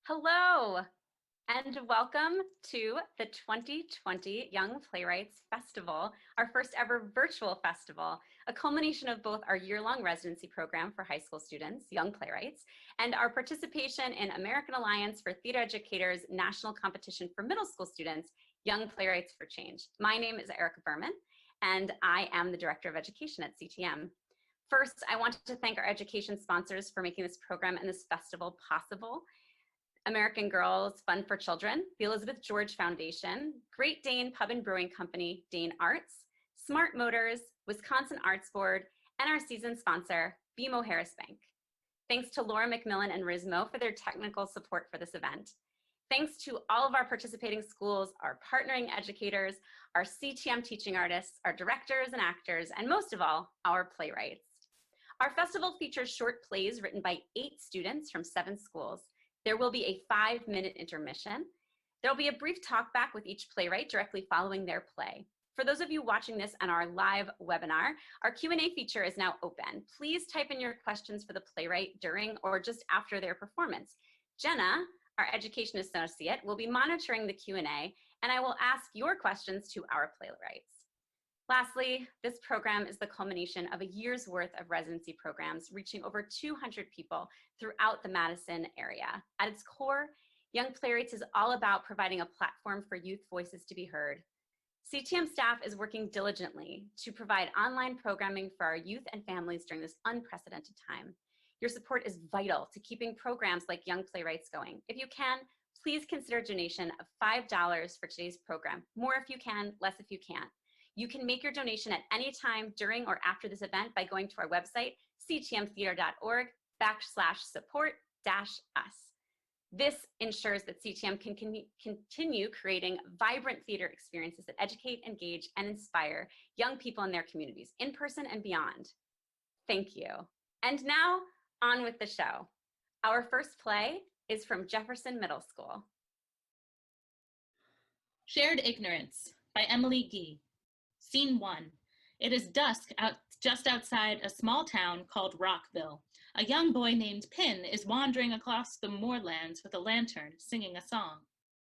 Hello, and welcome to the 2020 Young Playwrights Festival, our first ever virtual festival, a culmination of both our year-long residency program for high school students, Young Playwrights, and our participation in American Alliance for Theater Educators National Competition for Middle School Students, Young Playwrights for Change. My name is Erica Berman, and I am the Director of Education at CTM. First, I wanted to thank our education sponsors for making this program and this festival possible. American Girls Fun for Children, the Elizabeth George Foundation, Great Dane Pub and Brewing Company, Dane Arts, Smart Motors, Wisconsin Arts Board, and our season sponsor, BMO Harris Bank. Thanks to Laura McMillan and Rismo for their technical support for this event. Thanks to all of our participating schools, our partnering educators, our CTM teaching artists, our directors and actors, and most of all, our playwrights. Our festival features short plays written by 8 students from 7 schools. There will be a 5-minute intermission. There will be a brief talk back with each playwright directly following their play. For those of you watching this on our live webinar, our Q&A feature is now open. Please type in your questions for the playwright during or just after their performance. Jenna, our education associate, will be monitoring the Q&A, and I will ask your questions to our playwrights. Lastly, this program is the culmination of a year's worth of residency programs reaching over 200 people throughout the Madison area. At its core, Young Playwrights is all about providing a platform for youth voices to be heard. CTM staff is working diligently to provide online programming for our youth and families during this unprecedented time. Your support is vital to keeping programs like Young Playwrights going. If you can, please consider a donation of $5 for today's program. More if you can, less if you can't. You can make your donation at any time during or after this event by going to our website, ctmtheater.org/support-us. This ensures that CTM can continue creating vibrant theater experiences that educate, engage, and inspire young people in their communities, in person and beyond. Thank you. And now, on with the show. Our first play is from Jefferson Middle School. Shared Ignorance by Emily Gee. Scene 1. It is dusk just outside a small town called Rockville. A young boy named Pin is wandering across the moorlands with a lantern, singing a song.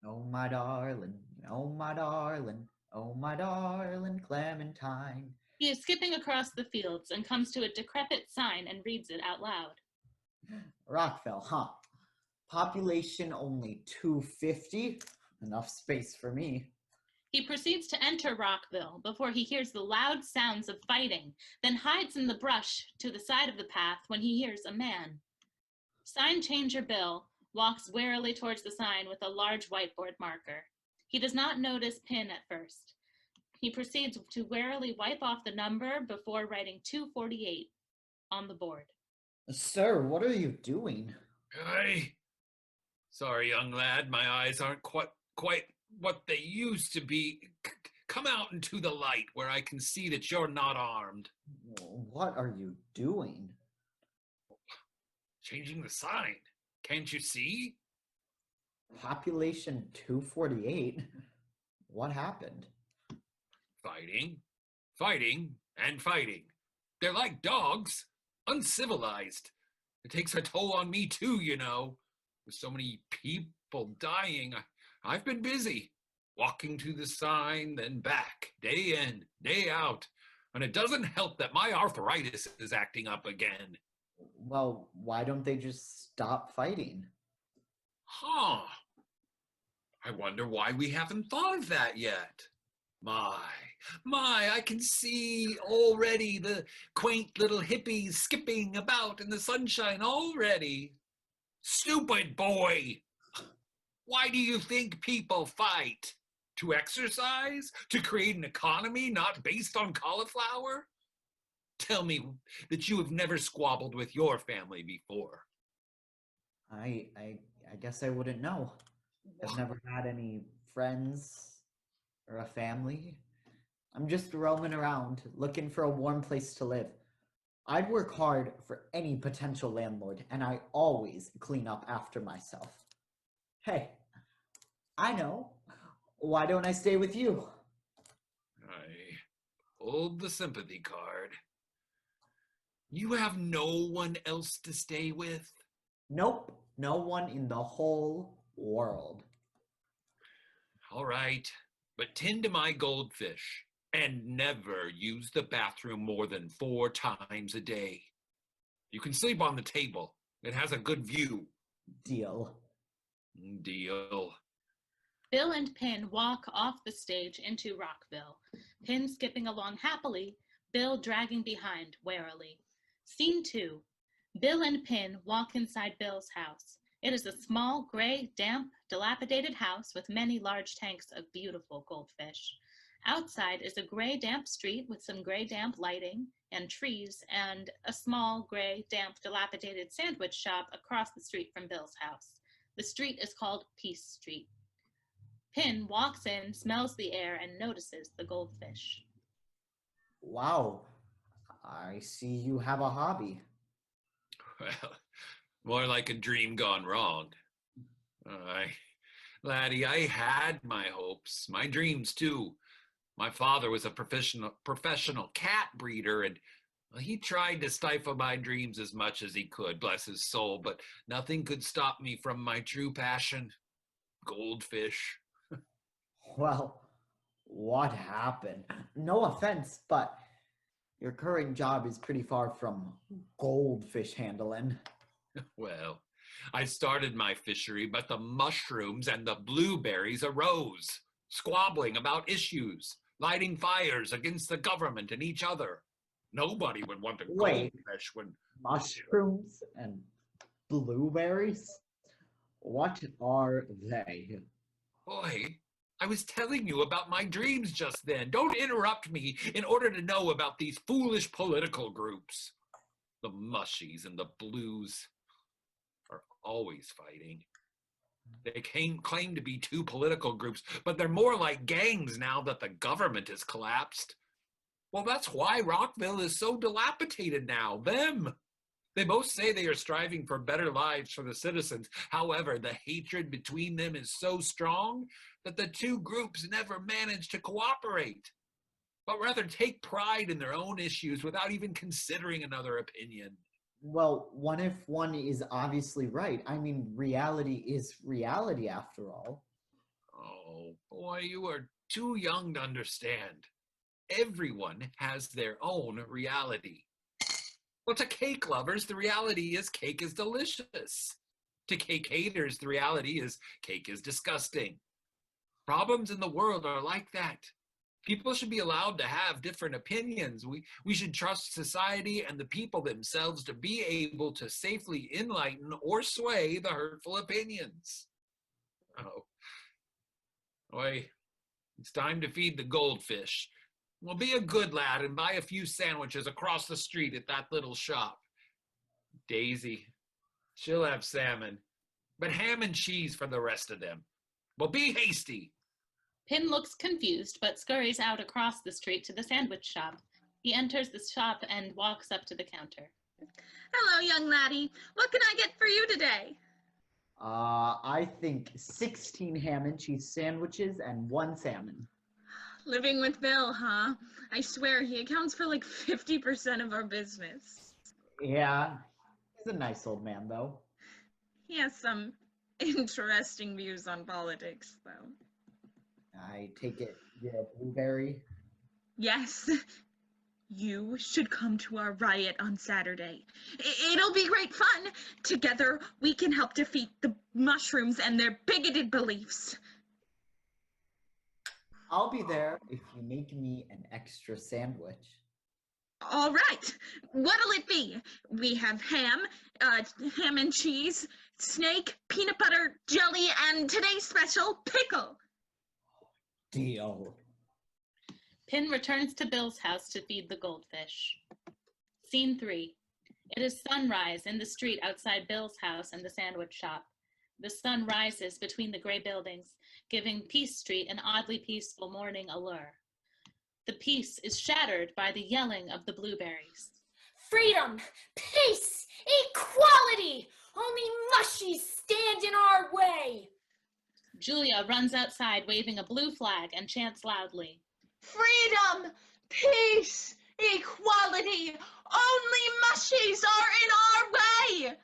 Oh my darling, oh my darling, oh my darling Clementine. He is skipping across the fields and comes to a decrepit sign and reads it out loud. Rockville, huh? Population only 250. Enough space for me. He proceeds to enter Rockville before he hears the loud sounds of fighting, then hides in the brush to the side of the path when he hears a man. Sign changer Bill walks warily towards the sign with a large whiteboard marker. He does not notice Pin at first. He proceeds to warily wipe off the number before writing 248 on the board. Sir, what are you doing? Sorry, young lad, my eyes aren't quite what they used to be. Come out into the light where I can see that you're not armed. What are you doing? Changing the sign. Can't you see? Population 248? What happened? Fighting, and fighting. They're like dogs, uncivilized. It takes a toll on me too, you know. With so many people dying, I've been busy, walking to the sign, then back, day in, day out. And it doesn't help that my arthritis is acting up again. Well, why don't they just stop fighting? Huh. I wonder why we haven't thought of that yet. My, I can see already the quaint little hippies skipping about in the sunshine already. Stupid boy! Why do you think people fight? To exercise? To create an economy not based on cauliflower? Tell me that you have never squabbled with your family before. I guess I wouldn't know. I've never had any friends or a family. I'm just roaming around, looking for a warm place to live. I'd work hard for any potential landlord, and I always clean up after myself. Hey, I know. Why don't I stay with you? I pulled the sympathy card. You have no one else to stay with? Nope, No one in the whole world. All right, but tend to my goldfish and never use the bathroom more than 4 times a day. You can sleep on the table. It has a good view. Deal. Deal. Bill and Pin walk off the stage into Rockville, Pin skipping along happily, Bill dragging behind warily. Scene 2. Bill and Pin walk inside Bill's house. It is a small, gray, damp, dilapidated house with many large tanks of beautiful goldfish. Outside is a gray, damp street with some gray, damp lighting and trees and a small, gray, damp, dilapidated sandwich shop across the street from Bill's house. The street is called Peace Street. Pin walks in, smells the air, and notices the goldfish. Wow. I see you have a hobby. Well, more like a dream gone wrong. Laddie, I had my hopes, my dreams too. My father was a professional cat breeder, and he tried to stifle my dreams as much as he could, bless his soul, but nothing could stop me from my true passion, goldfish. Well, what happened? No offense, but your current job is pretty far from goldfish handling. Well, I started my fishery, but the mushrooms and the blueberries arose, squabbling about issues, lighting fires against the government and each other. Nobody would want a Wait. goldfish when... Mushrooms and blueberries? What are they? Boy, I was telling you about my dreams just then. Don't interrupt me in order to know about these foolish political groups. The mushies and the blues are always fighting. They claim to be 2 political groups, but they're more like gangs now that the government has collapsed. Well, that's why Rockville is so dilapidated now. Them. They both say they are striving for better lives for the citizens. However, the hatred between them is so strong that the 2 groups never manage to cooperate, but rather take pride in their own issues without even considering another opinion. Well, what if one is obviously right? I mean, reality is reality after all. Oh, boy, you are too young to understand. Everyone has their own reality. Well, to cake lovers, the reality is cake is delicious. To cake haters, the reality is cake is disgusting. Problems in the world are like that. People should be allowed to have different opinions. We should trust society and the people themselves to be able to safely enlighten or sway the hurtful opinions. Oh, boy, it's time to feed the goldfish. Well, be a good lad and buy a few sandwiches across the street at that little shop. Daisy, she'll have salmon, but ham and cheese for the rest of them. Well, be hasty. Pin looks confused, but scurries out across the street to the sandwich shop. He enters the shop and walks up to the counter. Hello, young laddie. What can I get for you today? I think 16 ham and cheese sandwiches and 1 salmon. Living with Bill, huh? I swear he accounts for like 50% of our business. Yeah, he's a nice old man, though. He has some interesting views on politics, though. I take it you're a blueberry? Yes. You should come to our riot on Saturday. It'll be great fun. Together, we can help defeat the mushrooms and their bigoted beliefs. I'll be there if you make me an extra sandwich. All right. What'll it be? We have ham and cheese, snake, peanut butter, jelly, and today's special, pickle. Deal. Pin returns to Bill's house to feed the goldfish. Scene 3. It is sunrise in the street outside Bill's house and the sandwich shop. The sun rises between the gray buildings, giving Peace Street an oddly peaceful morning allure. The peace is shattered by the yelling of the blueberries. Freedom, peace, equality! Only mushies stand in our way! Julia runs outside waving a blue flag and chants loudly. Freedom, peace, equality. Only mushies are in our way.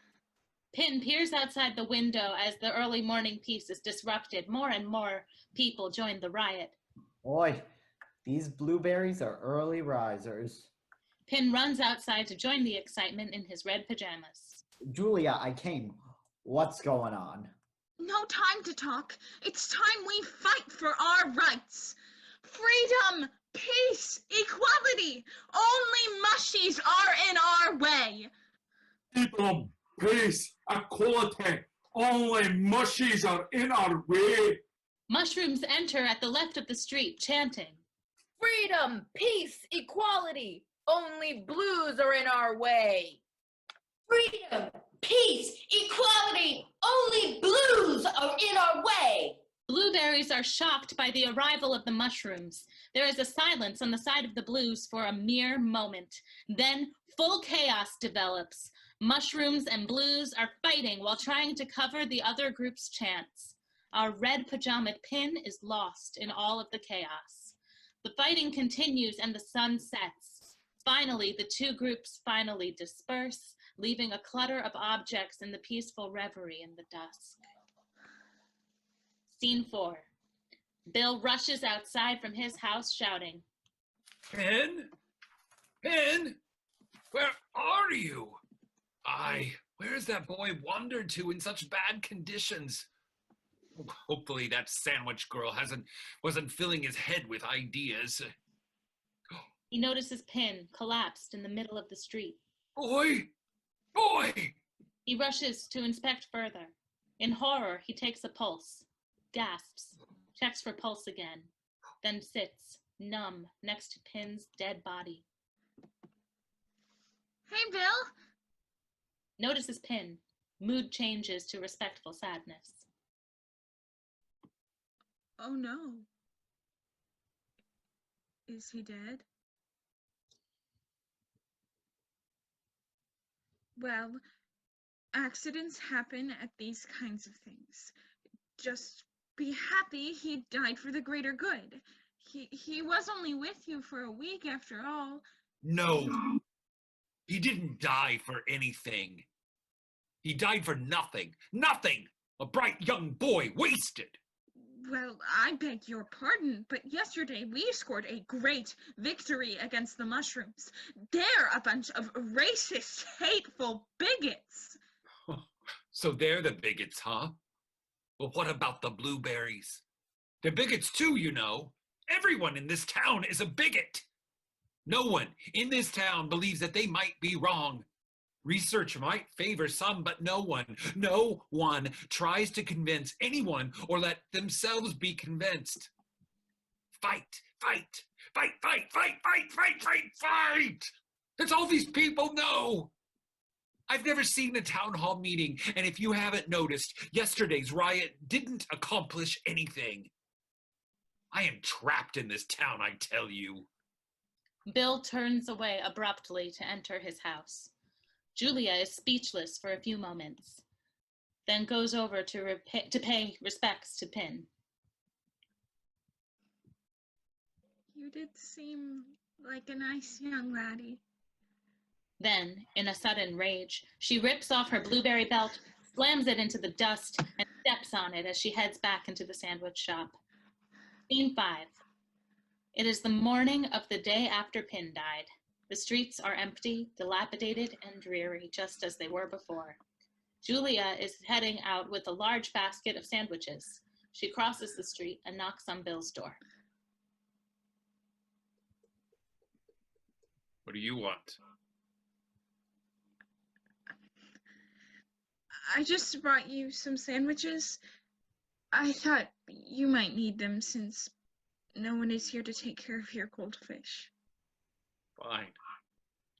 Pin peers outside the window as the early morning peace is disrupted. More and more people join the riot. Oi, these blueberries are early risers. Pin runs outside to join the excitement in his red pajamas. Julia, I came. What's going on? No time to talk. It's time we fight for our rights. Freedom, peace, equality. Only mushies are in our way. Freedom, peace, equality. Only mushies are in our way. Mushrooms enter at the left of the street, chanting. Freedom, peace, equality. Only blues are in our way. Freedom, peace, equality. Only blues are in our way. Blueberries are shocked by the arrival of the mushrooms. There is a silence on the side of the blues for a mere moment. Then full chaos develops. Mushrooms and blues are fighting while trying to cover the other group's chants. Our red pajama Pin is lost in all of the chaos. The fighting continues and the sun sets. Finally, the two groups finally disperse, leaving a clutter of objects in the peaceful reverie in the dusk. Scene 4. Bill rushes outside from his house shouting, Pin? Pin? Where are you? Where's that boy wandered to in such bad conditions? Hopefully that sandwich girl wasn't filling his head with ideas. He notices Pin collapsed in the middle of the street. Boy! Boy! He rushes to inspect further. In horror, he takes a pulse, gasps, checks for pulse again, then sits, numb, next to Pin's dead body. Hey, Bill. Notices Pin. Mood changes to respectful sadness. Oh no. Is he dead? Well, accidents happen at these kinds of things. Just be happy he died for the greater good. He was only with you for a week after all. No. He didn't die for anything. He died for nothing. Nothing! A bright young boy wasted. Well, I beg your pardon, but yesterday we scored a great victory against the mushrooms. They're a bunch of racist, hateful bigots. So they're the bigots, huh? Well, what about the blueberries? They're bigots too, you know. Everyone in this town is a bigot. No one in this town believes that they might be wrong. Research might favor some, but no one tries to convince anyone or let themselves be convinced. Fight, fight, fight, fight, fight, fight, fight, fight, fight! That's all these people know. I've never seen a town hall meeting, and if you haven't noticed, yesterday's riot didn't accomplish anything. I am trapped in this town, I tell you. Bill turns away abruptly to enter his house. Julia is speechless for a few moments, then goes over to pay respects to Pin. You did seem like a nice young laddie. Then, in a sudden rage, she rips off her blueberry belt, slams it into the dust, and steps on it as she heads back into the sandwich shop. Scene 5. It is the morning of the day after Pin died. The streets are empty, dilapidated, and dreary, just as they were before. Julia is heading out with a large basket of sandwiches. She crosses the street and knocks on Bill's door. What do you want? I just brought you some sandwiches. I thought you might need them since no one is here to take care of your goldfish. Fine.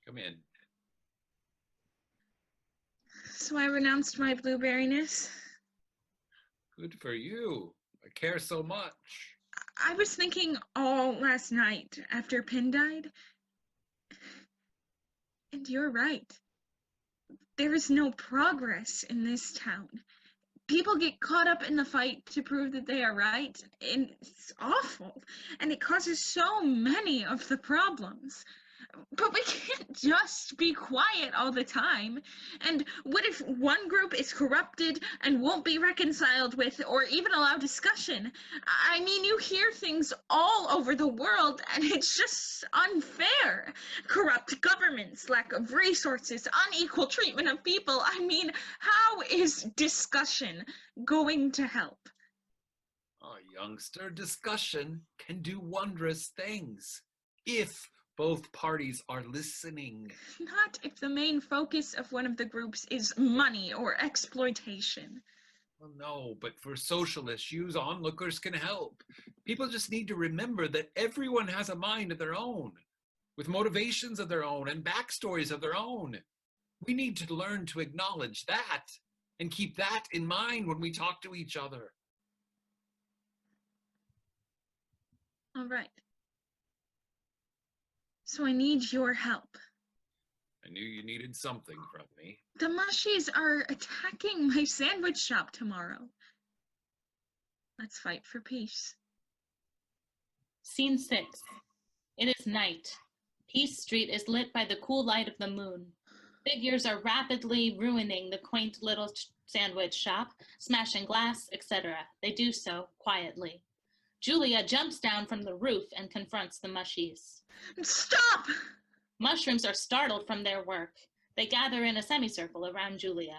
Come in. So I renounced my blueberryness. Good for you. I care so much. I was thinking all last night after Pin died. And you're right. There is no progress in this town. People get caught up in the fight to prove that they are right, and it's awful. And it causes so many of the problems. But we can't just be quiet all the time. And what if one group is corrupted and won't be reconciled with or even allow discussion? I mean, you hear things all over the world, and it's just unfair. Corrupt governments, lack of resources, unequal treatment of people. I mean, how is discussion going to help? Youngster, discussion can do wondrous things if both parties are listening. Not if the main focus of one of the groups is money or exploitation. Well, no, but for social issues, onlookers can help. People just need to remember that everyone has a mind of their own, with motivations of their own and backstories of their own. We need to learn to acknowledge that and keep that in mind when we talk to each other. All right. So I need your help. I knew you needed something from me. The mushies are attacking my sandwich shop tomorrow. Let's fight for peace. Scene 6. It is night. Peace Street is lit by the cool light of the moon. Figures are rapidly ruining the quaint little sandwich shop, smashing glass, etc. They do so quietly. Julia jumps down from the roof and confronts the mushies. Stop! Mushrooms are startled from their work. They gather in a semicircle around Julia.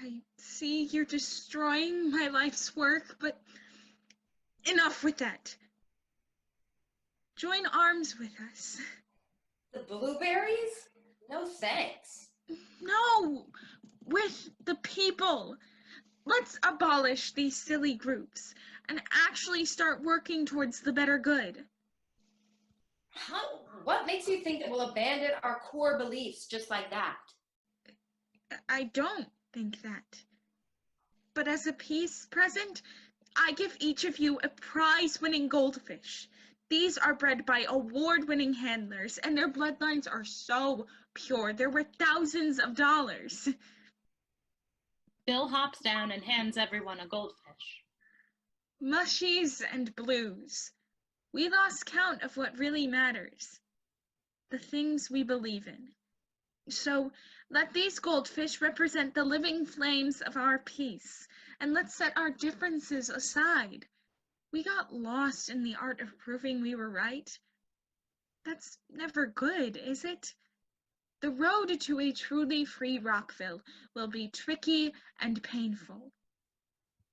I see you're destroying my life's work, but enough with that. Join arms with us. The blueberries? No thanks. No, with the people. Let's abolish these silly groups and actually start working towards the better good. What makes you think that we'll abandon our core beliefs just like that? I don't think that. But as a peace present, I give each of you a prize-winning goldfish. These are bred by award-winning handlers, and their bloodlines are so pure. They're worth thousands of dollars. Bill hops down and hands everyone a goldfish. Mushies and blues. We lost count of what really matters. The things we believe in. So let these goldfish represent the living flames of our peace, and let's set our differences aside. We got lost in the art of proving we were right. That's never good, is it? The road to a truly free Rockville will be tricky and painful.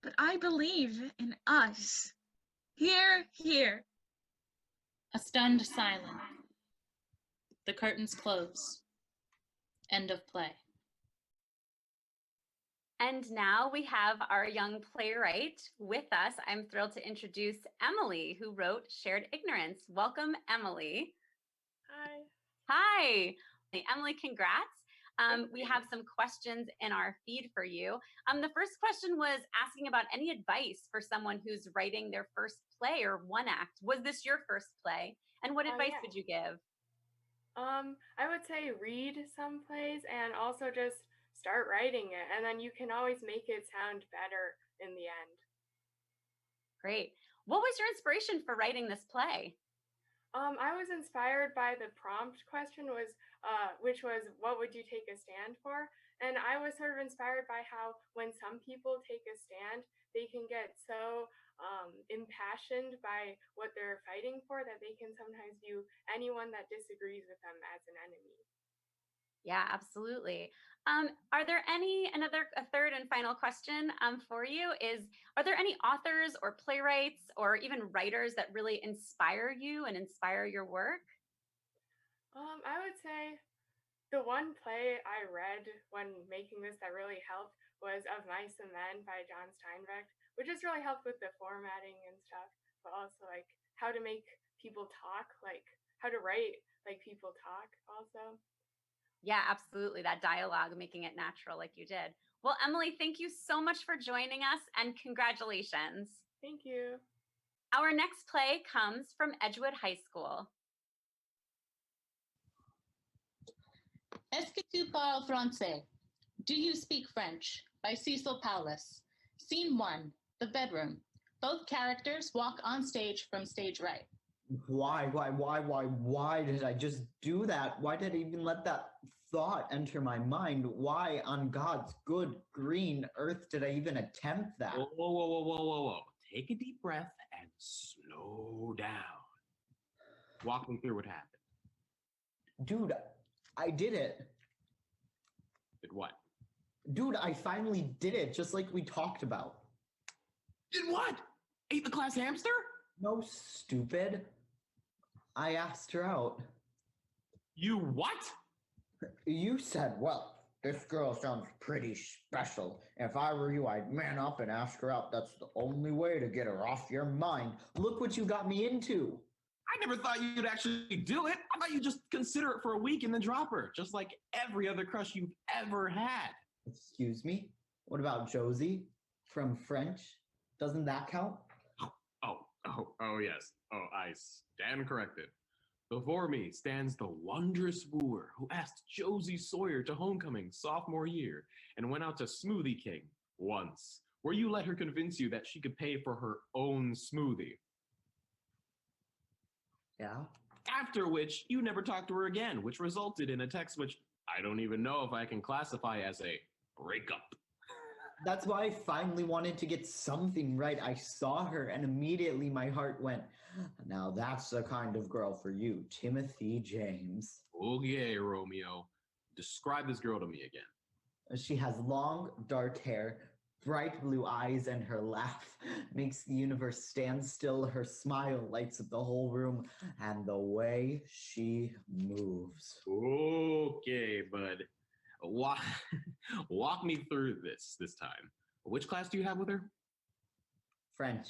But I believe in us. Hear, hear. A stunned silence. The curtains close. End of play. And now we have our young playwright with us. I'm thrilled to introduce Emily, who wrote Shared Ignorance. Welcome, Emily. Hi. Hi. Emily, congrats. We have some questions in our feed for you. The first question was asking about any advice for someone who's writing their first play or one act. Was this your first play? And what advice would you give? I would say read some plays and also just start writing it, and then you can always make it sound better in the end. Great. What was your inspiration for writing this play? I was inspired by the prompt question which was, what would you take a stand for? And I was sort of inspired by how when some people take a stand, they can get so impassioned by what they're fighting for that they can sometimes view anyone that disagrees with them as an enemy. Yeah, absolutely. Are there a third and final question for you is, are there any authors or playwrights or even writers that really inspire you and inspire your work? I would say the one play I read when making this that really helped was Of Mice and Men by John Steinbeck, which just really helped with the formatting and stuff, but also like how to make people talk, like how to write like people talk also. Yeah, absolutely. That dialogue, making it natural like you did. Well, Emily, thank you so much for joining us and congratulations. Thank you. Our next play comes from Edgewood High School. Est-ce que tu parles francais? Do you speak French? By Cecil Powless. Scene 1, the bedroom. Both characters walk on stage from stage right. Why did I just do that? Why did I even let that thought enter my mind? Why on God's good green earth did I even attempt that? Whoa. Take a deep breath and slow down. Walk me through what happened. Dude, I did it. Did what? Dude, I finally did it, just like we talked about. Did what? Ate the class hamster? No, stupid. I asked her out. You what? You said, well, this girl sounds pretty special. If I were you, I'd man up and ask her out. That's the only way to get her off your mind. Look what you got me into. I never thought you'd actually do it. I thought you'd just consider it for a week and then drop her, just like every other crush you've ever had. Excuse me? What about Josie from French? Doesn't that count? Oh, yes. Oh, I stand corrected. Before me stands the wondrous wooer who asked Josie Sawyer to homecoming sophomore year and went out to Smoothie King once, where you let her convince you that she could pay for her own smoothie. Yeah? After which, you never talked to her again, which resulted in a text which I don't even know if I can classify as a breakup. That's why I finally wanted to get something right. I saw her and immediately my heart went, now that's the kind of girl for you, Timothy James. Okay, Romeo. Describe this girl to me again. She has long, dark hair, bright blue eyes, and her laugh makes the universe stand still. Her smile lights up the whole room, and the way she moves. Okay, bud. Walk me through this time. Which class do you have with her? French.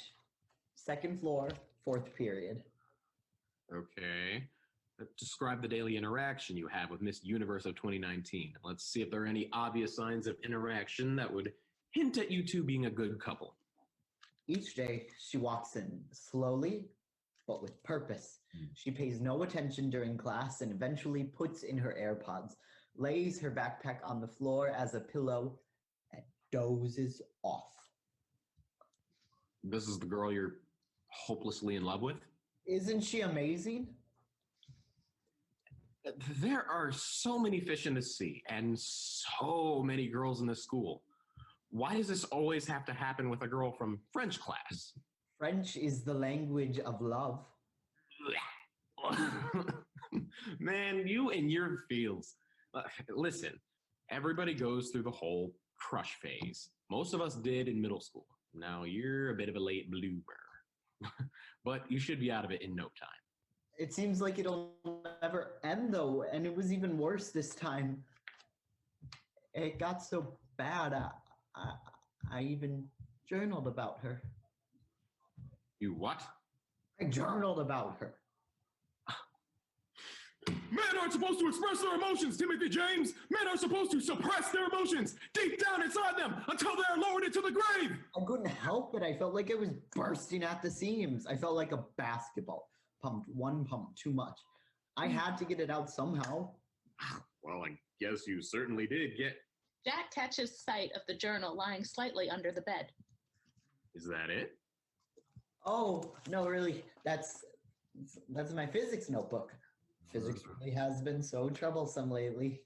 Second floor, fourth period. Okay. Describe the daily interaction you have with Miss Universe of 2019. Let's see if there are any obvious signs of interaction that would hint at you two being a good couple. Each day, she walks in slowly, but with purpose. She pays no attention during class and eventually puts in her AirPods, lays her backpack on the floor as a pillow, and dozes off. This is the girl you're hopelessly in love with? Isn't she amazing? There are so many fish in the sea and so many girls in this school. Why does this always have to happen with a girl from French class? French is the language of love. Man, you and your feels. Listen, everybody goes through the whole crush phase. Most of us did in middle school. Now you're a bit of a late bloomer. But you should be out of it in no time. It seems like it'll never end, though, and it was even worse this time. It got so bad, I even journaled about her. You what? I journaled about her. Men aren't supposed to express their emotions, Timothy James. Men are supposed to suppress their emotions deep down inside them until they are lowered into the grave. I couldn't help it. I felt like I was bursting at the seams. I felt like a basketball. Pumped one pump too much. I had to get it out somehow. Well, I guess you certainly did get... Jack catches sight of the journal lying slightly under the bed. Is that it? Oh, no, really. That's my physics notebook. Physics really has been so troublesome lately.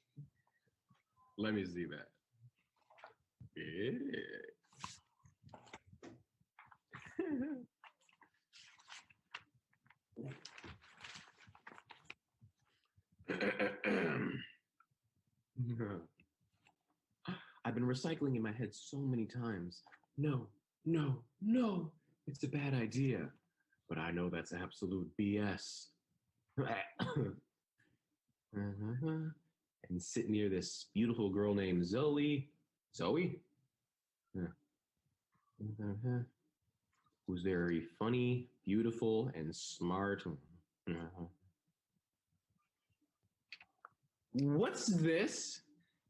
Let me see that. I've been recycling in my head so many times. No. It's a bad idea. But I know that's absolute BS. And sit near this beautiful girl named Zoe. Zoe? Who's very funny, beautiful, and smart. What's this?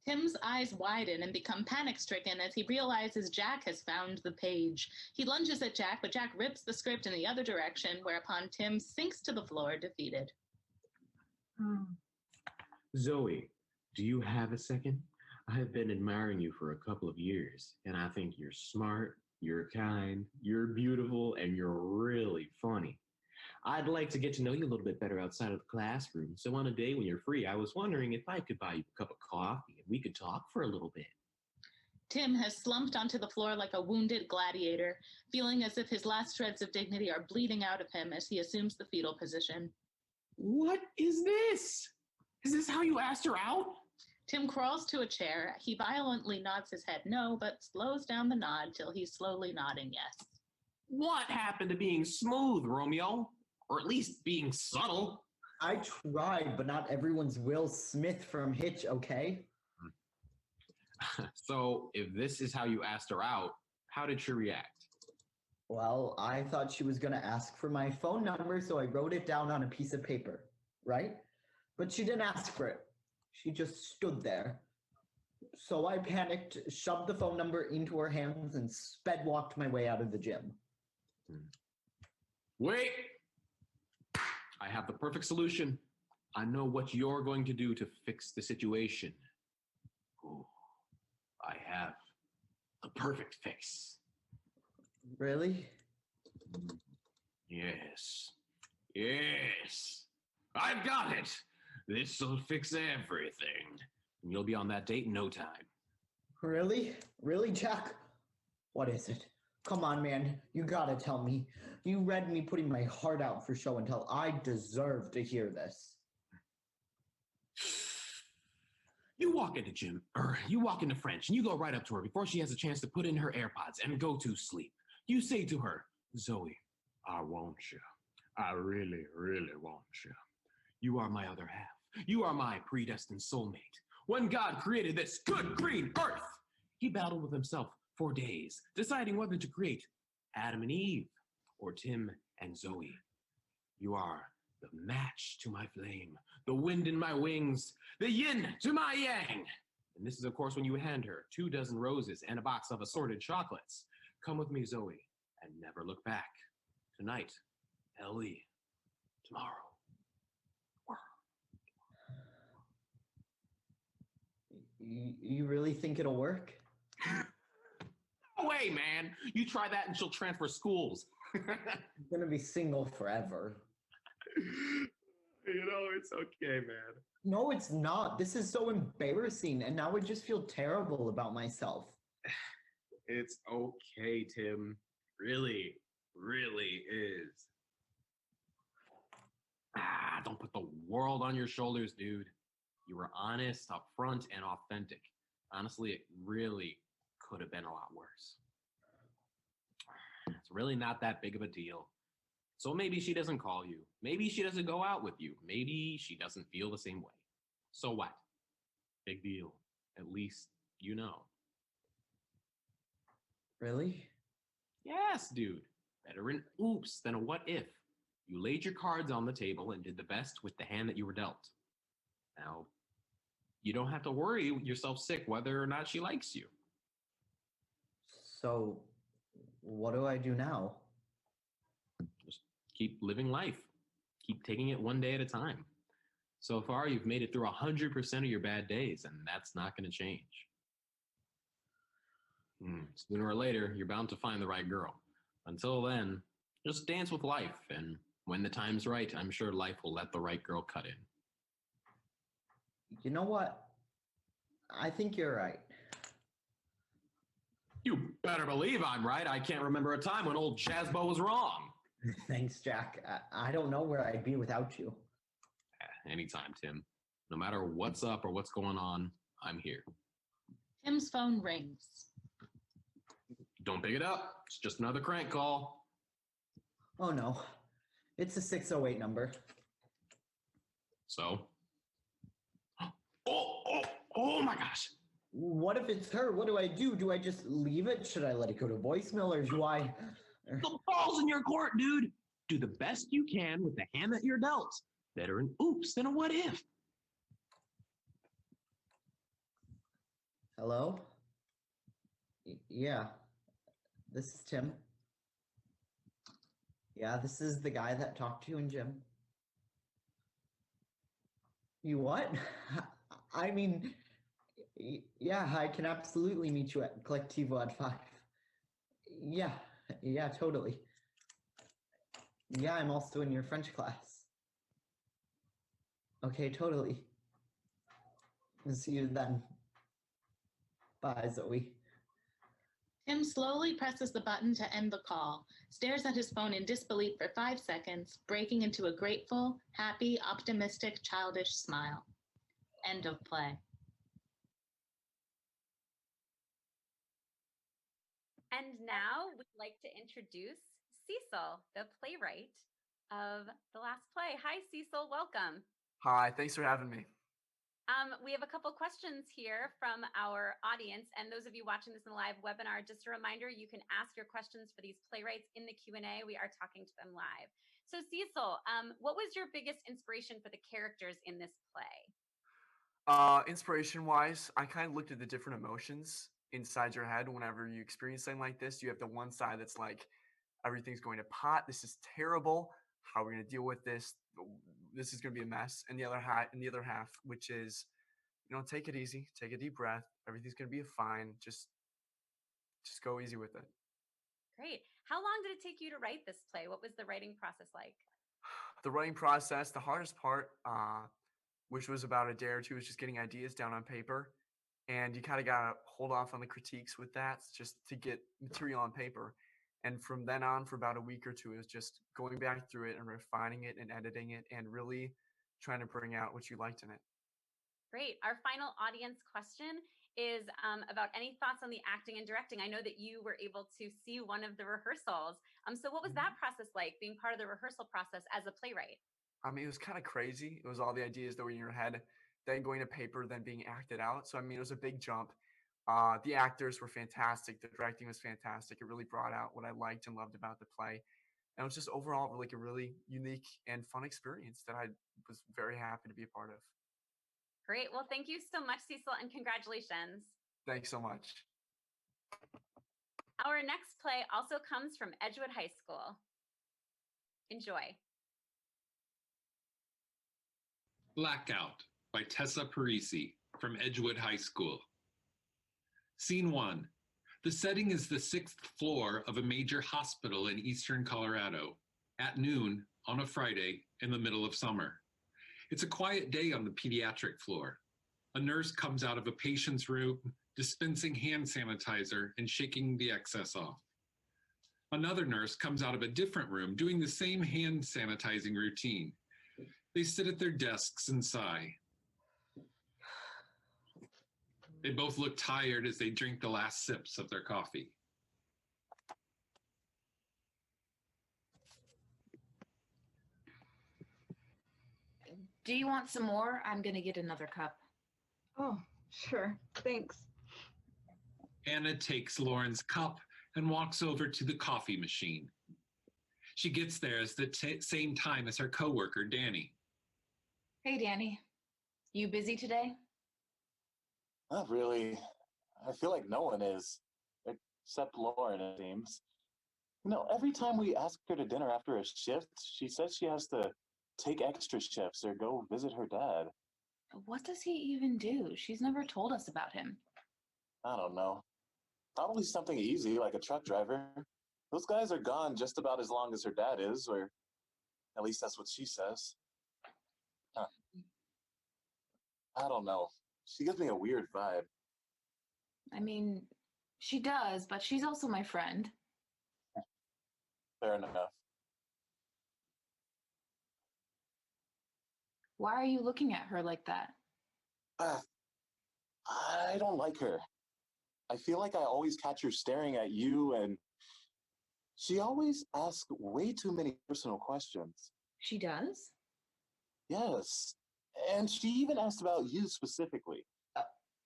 Tim's eyes widen and become panic-stricken as he realizes Jack has found the page. He lunges at Jack, but Jack rips the script in the other direction, whereupon Tim sinks to the floor, defeated. Zoe, do you have a second? I have been admiring you for a couple of years, and I think you're smart, you're kind, you're beautiful, and you're really funny. I'd like to get to know you a little bit better outside of the classroom. So on a day when you're free, I was wondering if I could buy you a cup of coffee and we could talk for a little bit. Tim has slumped onto the floor like a wounded gladiator, feeling as if his last shreds of dignity are bleeding out of him as he assumes the fetal position. What is this? Is this how you asked her out? Tim crawls to a chair. He violently nods his head no, but slows down the nod till he's slowly nodding yes. What happened to being smooth, Romeo? Or at least being subtle? I tried, but not everyone's Will Smith from Hitch, okay? So, if this is how you asked her out, how did she react? Well, I thought she was going to ask for my phone number, so I wrote it down on a piece of paper, right? But she didn't ask for it. She just stood there. So I panicked, shoved the phone number into her hands, and sped walked my way out of the gym. Wait! I have the perfect solution. I know what you're going to do to fix the situation. Ooh, I have the perfect fix. Really? Yes. Yes. I've got it. This'll fix everything. And you'll be on that date in no time. Really? Really, Jack? What is it? Come on, man. You gotta tell me. You read me putting my heart out for show and tell. I deserve to hear this. You walk into French, and you go right up to her before she has a chance to put in her AirPods and go to sleep. You say to her, Zoe, I want you. I really, really want you. You are my other half. You are my predestined soulmate. When God created this good green earth, he battled with himself for days, deciding whether to create Adam and Eve or Tim and Zoe. You are the match to my flame, the wind in my wings, the yin to my yang. And this is, of course, when you hand her 24 roses and a box of assorted chocolates. Come with me, Zoe, and never look back. Tonight, Ellie, tomorrow. You really think it'll work? No way, man. You try that and she'll transfer schools. I'm gonna be single forever. It's okay, man. No, it's not. This is so embarrassing, and now I just feel terrible about myself. It's okay, Tim. Really, really is. Don't put the world on your shoulders, dude. You were honest, upfront, and authentic. Honestly, it really could have been a lot worse. It's really not that big of a deal. So maybe she doesn't call you. Maybe she doesn't go out with you. Maybe she doesn't feel the same way. So what? Big deal. At least you know. Really? Yes, dude. Better an oops than a what if. You laid your cards on the table and did the best with the hand that you were dealt. Now, you don't have to worry yourself sick whether or not she likes you. So, what do I do now? Just keep living life. Keep taking it one day at a time. So far, you've made it through 100% of your bad days, and that's not going to change. Sooner or later, you're bound to find the right girl. Until then, just dance with life, and when the time's right, I'm sure life will let the right girl cut in. You know what? I think you're right. You better believe I'm right. I can't remember a time when old Jazzbo was wrong. Thanks, Jack. I don't know where I'd be without you. Anytime, Tim. No matter what's up or what's going on, I'm here. Tim's phone rings. Don't pick it up. It's just another crank call. Oh no, it's a 608 number. So? Oh my gosh. What if it's her? What do I do? Do I just leave it? Should I let it go to voicemail, or do I? The ball's in your court, dude. Do the best you can with the hand that you're dealt. Better an oops than a what if. Hello? Yeah, this is Tim. Yeah, this is the guy that talked to you in gym. You what? I mean, yeah, I can absolutely meet you at Collectivo at 5. Yeah, totally. Yeah, I'm also in your French class. Okay, totally. See you then. Bye, Zoe. Tim slowly presses the button to end the call, stares at his phone in disbelief for 5 seconds, breaking into a grateful, happy, optimistic, childish smile. End of play. And now we'd like to introduce Cecil, the playwright of the last play. Hi, Cecil, welcome. Hi, thanks for having me. We have a couple questions here from our audience, and those of you watching this in the live webinar, just a reminder, you can ask your questions for these playwrights in the Q&A. We are talking to them live. So Cecil, what was your biggest inspiration for the characters in this play? Inspiration-wise, I kind of looked at the different emotions inside your head whenever you experience something like this. You have the one side that's like, everything's going to pot, this is terrible, how are we going to deal with this? This is going to be a mess. And the other half, which is, take it easy, take a deep breath, everything's going to be fine, just go easy with it. Great. How long did it take you to write this play? What was the writing process like? The writing process, the hardest part, which was about a day or two, was just getting ideas down on paper. And you kind of got to hold off on the critiques with that just to get material on paper. And from then on, for about a week or two, it was just going back through it and refining it and editing it and really trying to bring out what you liked in it. Great. Our final audience question is about any thoughts on the acting and directing. I know that you were able to see one of the rehearsals. So what was that process like, being part of the rehearsal process as a playwright? I mean, it was kind of crazy. It was all the ideas that were in your head, then going to paper, then being acted out. So, I mean, it was a big jump. The actors were fantastic. The directing was fantastic. It really brought out what I liked and loved about the play. And it was just overall like a really unique and fun experience that I was very happy to be a part of. Great. Well, thank you so much, Cecil, and congratulations. Thanks so much. Our next play also comes from Edgewood High School. Enjoy. Blackout by Tessa Parisi from Edgewood High School. Scene 1. The setting is the 6th floor of a major hospital in eastern Colorado at noon on a Friday in the middle of summer. It's a quiet day on the pediatric floor. A nurse comes out of a patient's room, dispensing hand sanitizer and shaking the excess off. Another nurse comes out of a different room doing the same hand sanitizing routine. They sit at their desks and sigh. They both look tired as they drink the last sips of their coffee. Do you want some more? I'm gonna get another cup. Oh, sure. Thanks. Anna takes Lauren's cup and walks over to the coffee machine. She gets there at the same time as her coworker, Danny. Hey, Danny. You busy today? Not really. I feel like no one is, except Lauren, it seems. Every time we ask her to dinner after a shift, she says she has to take extra shifts or go visit her dad. What does he even do? She's never told us about him. I don't know. Probably something easy, like a truck driver. Those guys are gone just about as long as her dad is, or at least that's what she says. Huh. I don't know. She gives me a weird vibe. I mean, she does, but she's also my friend. Fair enough. Why are you looking at her like that? I don't like her. I feel like I always catch her staring at you, and she always asks way too many personal questions. She does? Yes. And she even asked about you specifically.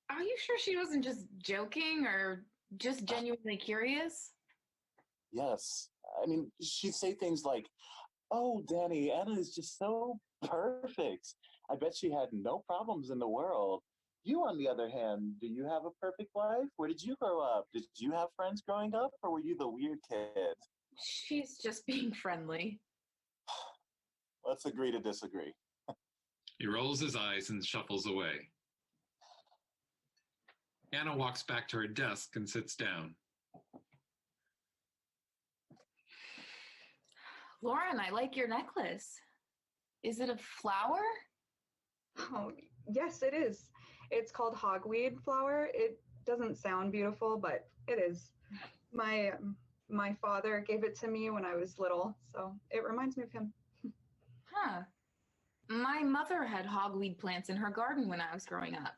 Are you sure she wasn't just joking or just genuinely curious? Yes. I mean, she'd say things like, "Oh, Danny, Anna is just so perfect. I bet she had no problems in the world. You, on the other hand, do you have a perfect life? Where did you grow up? Did you have friends growing up, or were you the weird kid?" She's just being friendly. Let's agree to disagree. He rolls his eyes and shuffles away. Anna walks back to her desk and sits down. Lauren, I like your necklace. Is it a flower? Oh, yes, it is. It's called hogweed flower. It doesn't sound beautiful, but it is. My father gave it to me when I was little, so it reminds me of him. Huh. My mother had hogweed plants in her garden when I was growing up,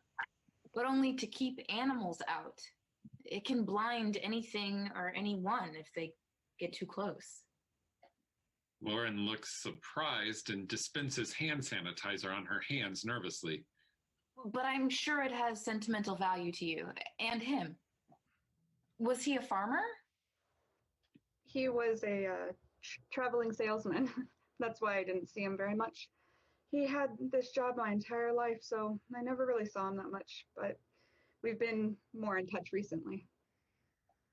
but only to keep animals out. It can blind anything or anyone if they get too close. Lauren looks surprised and dispenses hand sanitizer on her hands nervously. But I'm sure it has sentimental value to you and him. Was he a farmer? He was a traveling salesman. That's why I didn't see him very much. He had this job my entire life, so I never really saw him that much, but we've been more in touch recently.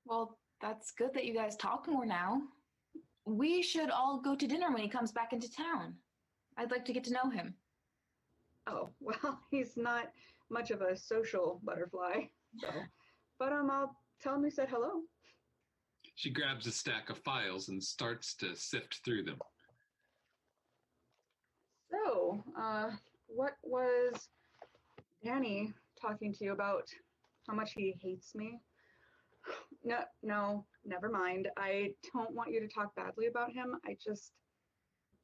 Well, that's good that you guys talk more now. We should all go to dinner when he comes back into town. I'd like to get to know him. Oh, well, he's not much of a social butterfly, so. But I'll tell him we said hello. She grabs a stack of files and starts to sift through them. So, what was Danny talking to you about? How much he hates me? No, never mind. I don't want you to talk badly about him. I just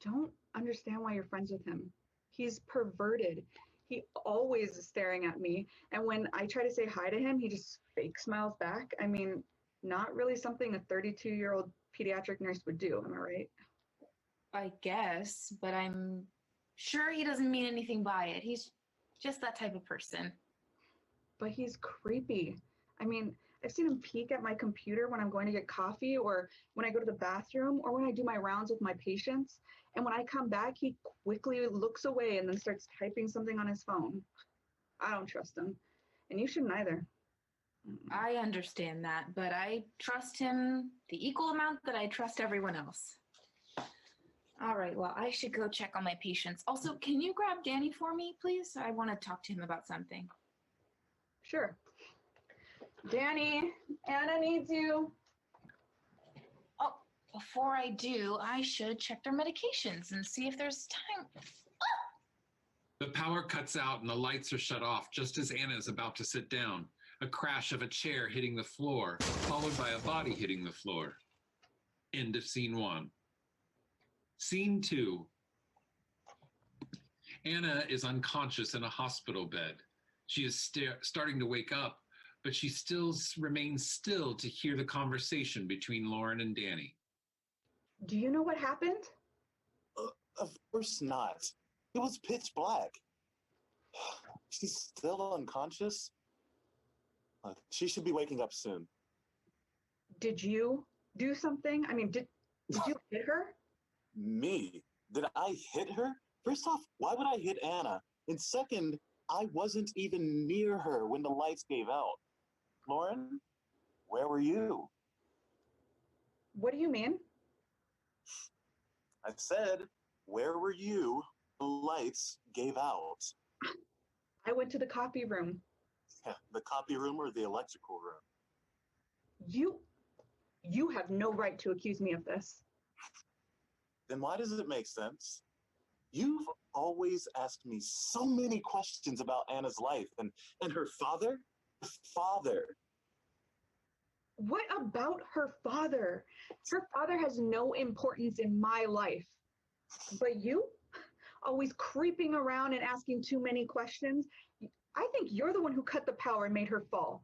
don't understand why you're friends with him. He's perverted. He always is staring at me. And when I try to say hi to him, he just fake smiles back. I mean, not really something a 32-year-old pediatric nurse would do, am I right? I guess, but I'm sure he doesn't mean anything by it. He's just that type of person. But he's creepy. I mean, I've seen him peek at my computer when I'm going to get coffee, or when I go to the bathroom, or when I do my rounds with my patients. And when I come back, he quickly looks away and then starts typing something on his phone. I don't trust him. And you shouldn't either. I understand that, but I trust him the equal amount that I trust everyone else. All right, well, I should go check on my patients. Also, can you grab Danny for me, please? I want to talk to him about something. Sure. Danny, Anna needs you. Oh, before I do, I should check their medications and see if there's time. The power cuts out and the lights are shut off just as Anna is about to sit down. A crash of a chair hitting the floor, followed by a body hitting the floor. End of scene 1. Scene 2. Anna is unconscious in a hospital bed. She is starting to wake up, but she still remains still to hear the conversation between Lauren and Danny. Do you know what happened? Of course not. It was pitch black. She's still unconscious? She should be waking up soon. Did you do something? I mean, did you hit her? Me? Did I hit her? First off, why would I hit Anna? And second, I wasn't even near her when the lights gave out. Lauren, where were you? What do you mean? I said, where were you? The lights gave out. I went to the copy room. Yeah, the copy room or the electrical room? You have no right to accuse me of this. Then why does it make sense? You've always asked me so many questions about Anna's life and her father. Father. What about her father? Her father has no importance in my life. But you? Always creeping around and asking too many questions. I think you're the one who cut the power and made her fall.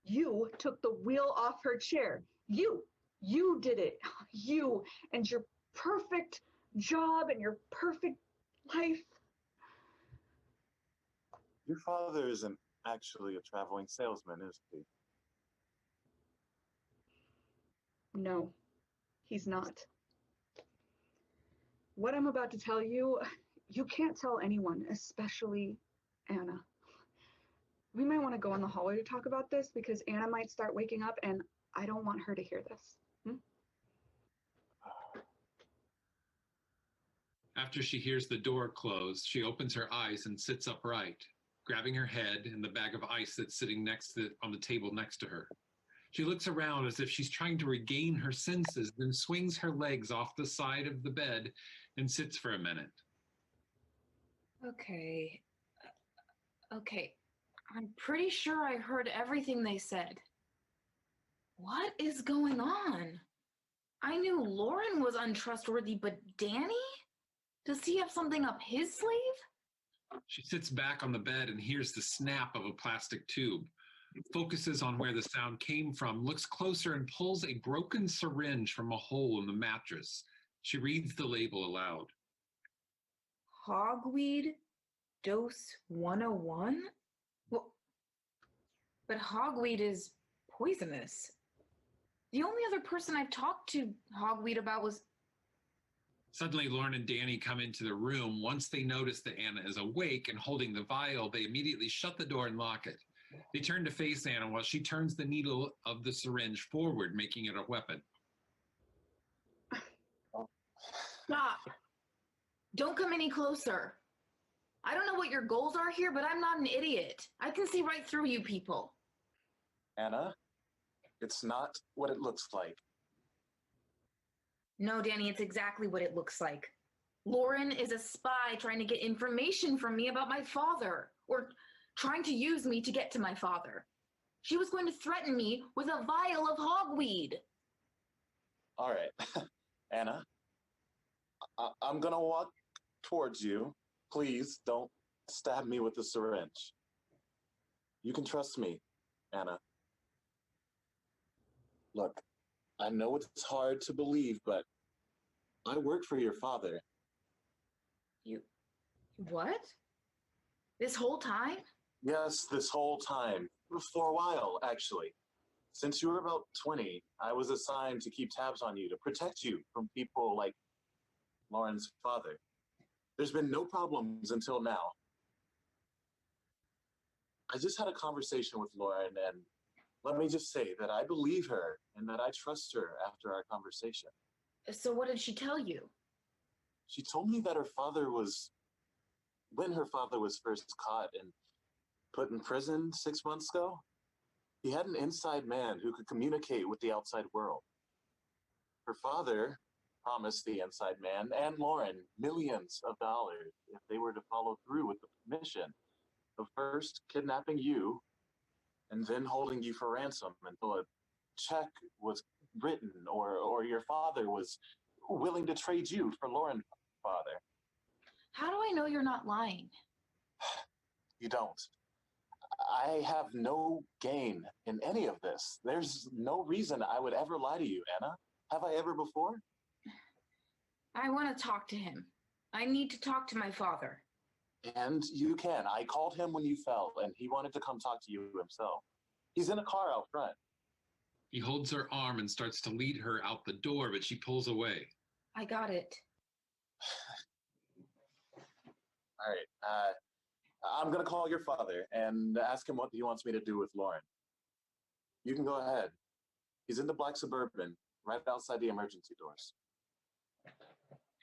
You took the wheel off her chair. You did it. You and your perfect job and your perfect life. Your father isn't actually a traveling salesman, is he? No, he's not. What I'm about to tell you, you can't tell anyone, especially Anna. We might want to go in the hallway to talk about this because Anna might start waking up and I don't want her to hear this. After she hears the door close, she opens her eyes and sits upright, grabbing her head and the bag of ice that's sitting on the table next to her. She looks around as if she's trying to regain her senses, then swings her legs off the side of the bed and sits for a minute. Okay. Okay. I'm pretty sure I heard everything they said. What is going on? I knew Lauren was untrustworthy, but Danny? Does he have something up his sleeve? She sits back on the bed and hears the snap of a plastic tube, focuses on where the sound came from, looks closer and pulls a broken syringe from a hole in the mattress. She reads the label aloud. Hogweed dose 101? Well, but hogweed is poisonous. The only other person I've talked to hogweed about was... Suddenly, Lauren and Danny come into the room. Once they notice that Anna is awake and holding the vial, they immediately shut the door and lock it. They turn to face Anna while she turns the needle of the syringe forward, making it a weapon. Stop! Don't come any closer. I don't know what your goals are here, but I'm not an idiot. I can see right through you people. Anna, it's not what it looks like. No, Danny, it's exactly what it looks like. Lauren is a spy trying to get information from me about my father, or trying to use me to get to my father. She was going to threaten me with a vial of hogweed. All right, Anna, I'm gonna walk towards you. Please don't stab me with the syringe. You can trust me, Anna. Look, I know it's hard to believe, but I work for your father. You... what? This whole time? Yes, this whole time. For a while, actually. Since you were about 20, I was assigned to keep tabs on you, to protect you from people like Lauren's father. There's been no problems until now. I just had a conversation with Lauren, and let me just say that I believe her and that I trust her after our conversation. So what did she tell you? She told me that when her father was first caught and put in prison 6 months ago, he had an inside man who could communicate with the outside world. Her father promised the inside man and Lauren millions of dollars if they were to follow through with the mission of first kidnapping you and then holding you for ransom until a check was written or your father was willing to trade you for Lauren's father. How do I know you're not lying? You don't. I have no gain in any of this. There's no reason I would ever lie to you, Anna. Have I ever before? I want to talk to him. I need to talk to my father. And you can. I called him when you fell, and he wanted to come talk to you himself. He's in a car out front. He holds her arm and starts to lead her out the door, but she pulls away. I got it. All right. I'm going to call your father and ask him what he wants me to do with Lauren. You can go ahead. He's in the black Suburban, right outside the emergency doors.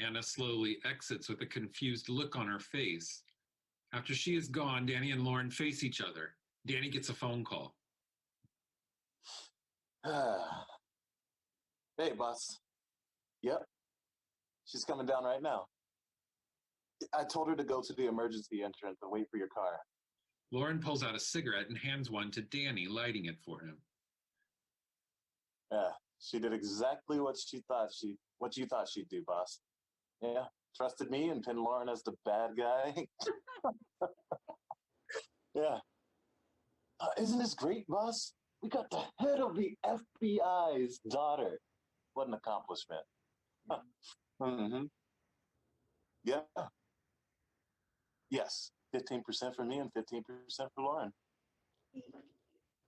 Anna slowly exits with a confused look on her face. After she is gone, Danny and Lauren face each other. Danny gets a phone call. Hey, boss. Yep. She's coming down right now. I told her to go to the emergency entrance and wait for your car. Lauren pulls out a cigarette and hands one to Danny, lighting it for him. Yeah, she did exactly what you thought she'd do, boss. Yeah, trusted me and pinned Lauren as the bad guy. Yeah. Isn't this great, boss? We got the head of the FBI's daughter. What an accomplishment. Mm-hmm. Yeah. Yes, 15% for me and 15% for Lauren.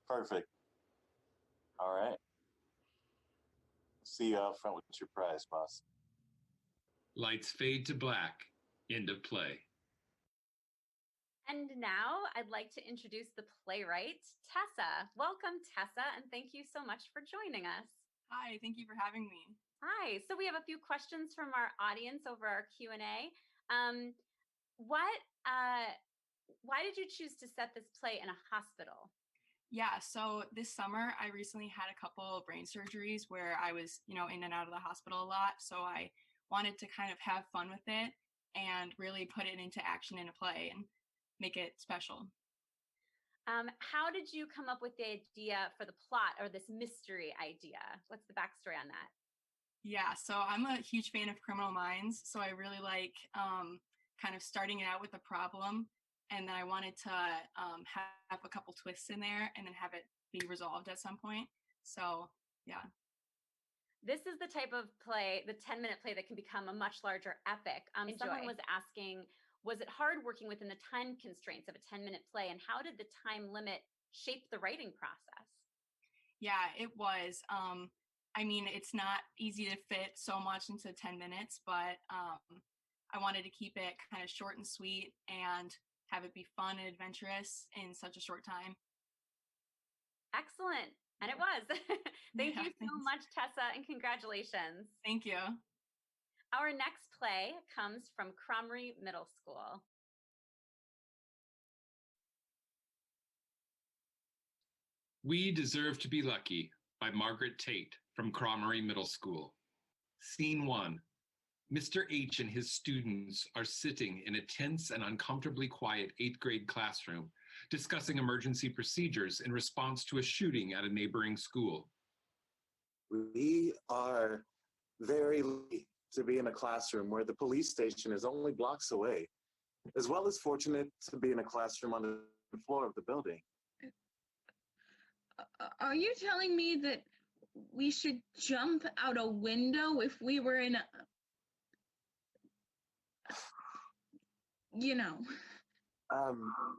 Perfect. All right. See you out front with your prize, boss. Lights fade to black. End of play. And now I'd like to introduce the playwright, Tessa. Welcome, Tessa, and thank you so much for joining us. Hi, thank you for having me. Hi. So we have a few questions from our audience over our Q&A. Why did you choose to set this play in a hospital? Yeah, so this summer I recently had a couple brain surgeries where I was, in and out of the hospital a lot. So I wanted to kind of have fun with it and really put it into action in a play and make it special. How did you come up with the idea for the plot or this mystery idea? What's the backstory on that? Yeah, so I'm a huge fan of Criminal Minds, so I really like kind of starting it out with a problem, and then I wanted to have a couple twists in there and then have it be resolved at some point. So, yeah. This is the type of play, the 10-minute play that can become a much larger epic. Someone was asking, was it hard working within the time constraints of a 10-minute play, and how did the time limit shape the writing process? Yeah, it was. I mean, it's not easy to fit so much into 10 minutes, but I wanted to keep it kind of short and sweet and have it be fun and adventurous in such a short time. Excellent. And it was. Thank you so much, Tessa, and congratulations. Thank you. Our next play comes from Cromery Middle School. We Deserve to Be Lucky by Margaret Tate from Cromery Middle School. Scene 1. Mr. H and his students are sitting in a tense and uncomfortably quiet 8th grade classroom, discussing emergency procedures in response to a shooting at a neighboring school. We are very lucky to be in a classroom where the police station is only blocks away, as well as fortunate to be in a classroom on the floor of the building. Are you telling me that we should jump out a window if we were in a...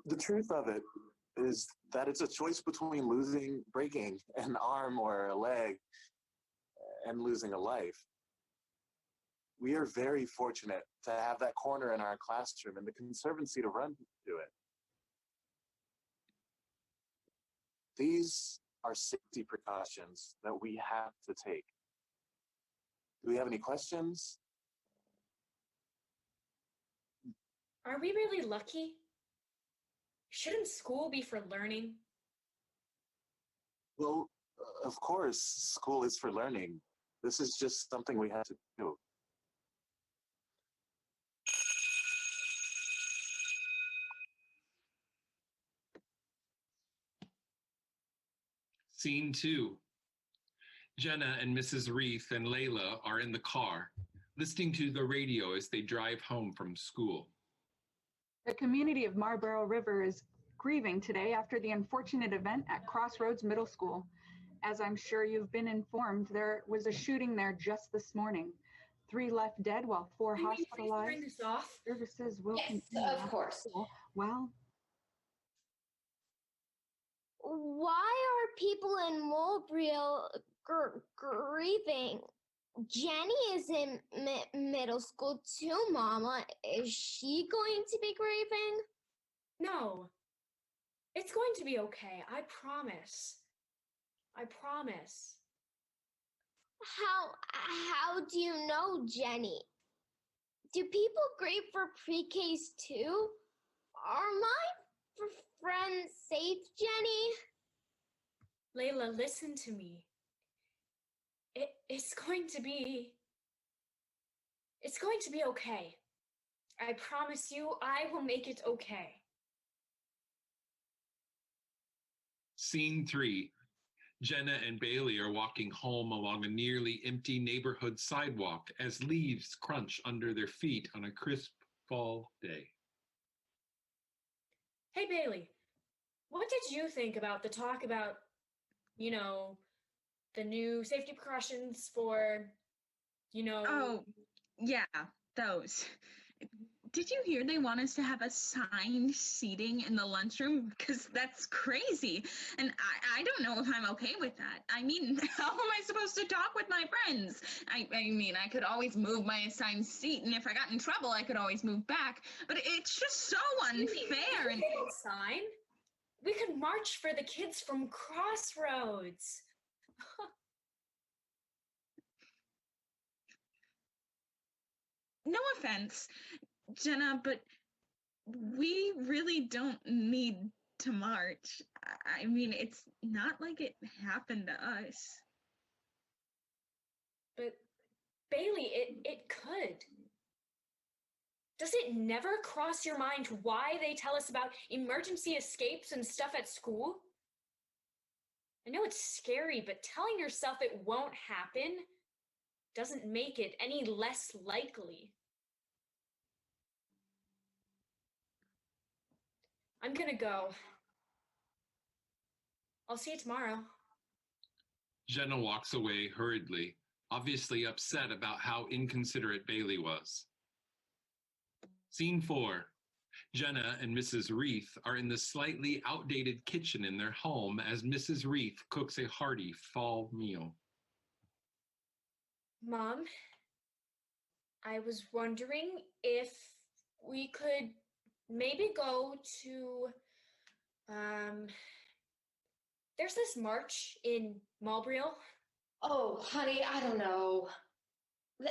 The truth of it is that it's a choice between breaking an arm or a leg and losing a life. We are very fortunate to have that corner in our classroom and the conservancy to run to it. These are safety precautions that we have to take. Do we have any questions? Are we really lucky? Shouldn't school be for learning? Well, of course, school is for learning. This is just something we have to do. Scene 2. Jenna and Mrs. Reith and Layla are in the car, listening to the radio as they drive home from school. The community of Marlborough River is grieving today after the unfortunate event at Crossroads Middle School. As I'm sure you've been informed, there was a shooting there just this morning. 3 left dead while 4 hospitalized. Turn this off? Services will Yes, continue of after course. school. Well, why are people in Mulbriel grieving? Jenny is in middle school too, Mama. Is she going to be grieving? No. It's going to be okay. I promise. I promise. How do you know, Jenny? Do people grieve for pre-Ks too? Are my friends safe, Jenny? Layla, listen to me. It's going to be okay. I promise you, I will make it okay. Scene 3. Jenna and Bailey are walking home along a nearly empty neighborhood sidewalk as leaves crunch under their feet on a crisp fall day. Hey, Bailey, what did you think about the talk about, the new safety precautions for, Oh, yeah, those. Did you hear they want us to have assigned seating in the lunchroom? Because that's crazy. And I don't know if I'm okay with that. I mean, how am I supposed to talk with my friends? I mean, I could always move my assigned seat, and if I got in trouble, I could always move back. But it's just so unfair. And sign? We could march for the kids from Crossroads. No offense, Jenna, but we really don't need to march. I mean, it's not like it happened to us. But Bailey, it could. Does it never cross your mind why they tell us about emergency escapes and stuff at school? I know it's scary, but telling yourself it won't happen doesn't make it any less likely. I'm gonna go. I'll see you tomorrow. Jenna walks away hurriedly, obviously upset about how inconsiderate Bailey was. Scene 4. Jenna and Mrs. Reith are in the slightly outdated kitchen in their home as Mrs. Reith cooks a hearty fall meal. Mom, I was wondering if we could maybe go to, there's this march in Montreal. Oh, honey, I don't know.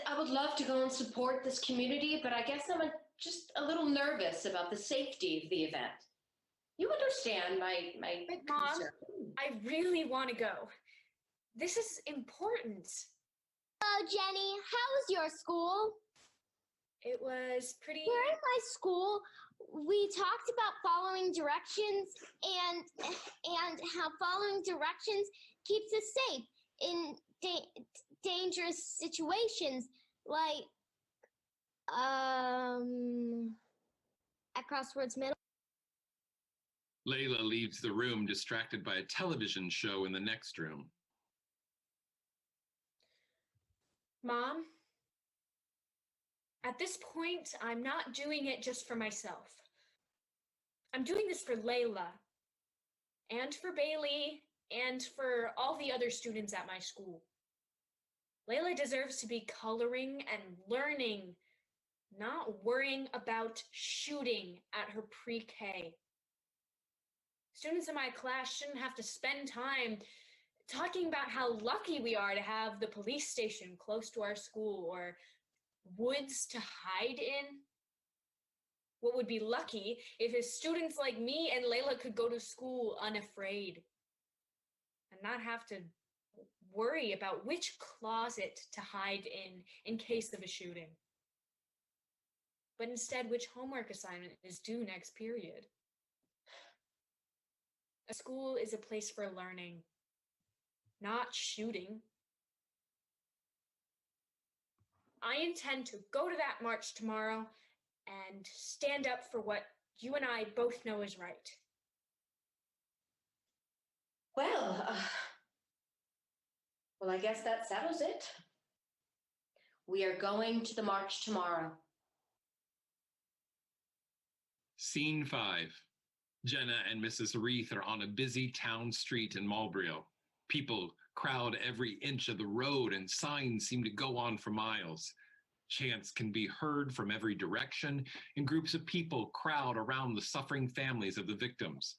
I would love to go and support this community, but I guess I'm just a little nervous about the safety of the event. You understand my But Mom, concern. I really want to go. This is important. Hello, Jenny. How was your school? It was pretty... Here in my school, we talked about following directions and how following directions keeps us safe in dangerous situations, like at Crossroads Middle. Layla leaves the room distracted by a television show in the next room. Mom, at this point, I'm not doing it just for myself. I'm doing this for Layla, and for Bailey, and for all the other students at my school. Layla deserves to be coloring and learning, not worrying about shooting at her pre-K. Students in my class shouldn't have to spend time talking about how lucky we are to have the police station close to our school or woods to hide in. What would be lucky if students like me and Layla could go to school unafraid and not have to worry about which closet to hide in case of a shooting. But instead, which homework assignment is due next period. A school is a place for learning, not shooting. I intend to go to that march tomorrow and stand up for what you and I both know is right. Well, I guess that settles it. We are going to the march tomorrow. Scene 5. Jenna and Mrs. Reith are on a busy town street in Montreal. People crowd every inch of the road and signs seem to go on for miles. Chants can be heard from every direction, and groups of people crowd around the suffering families of the victims.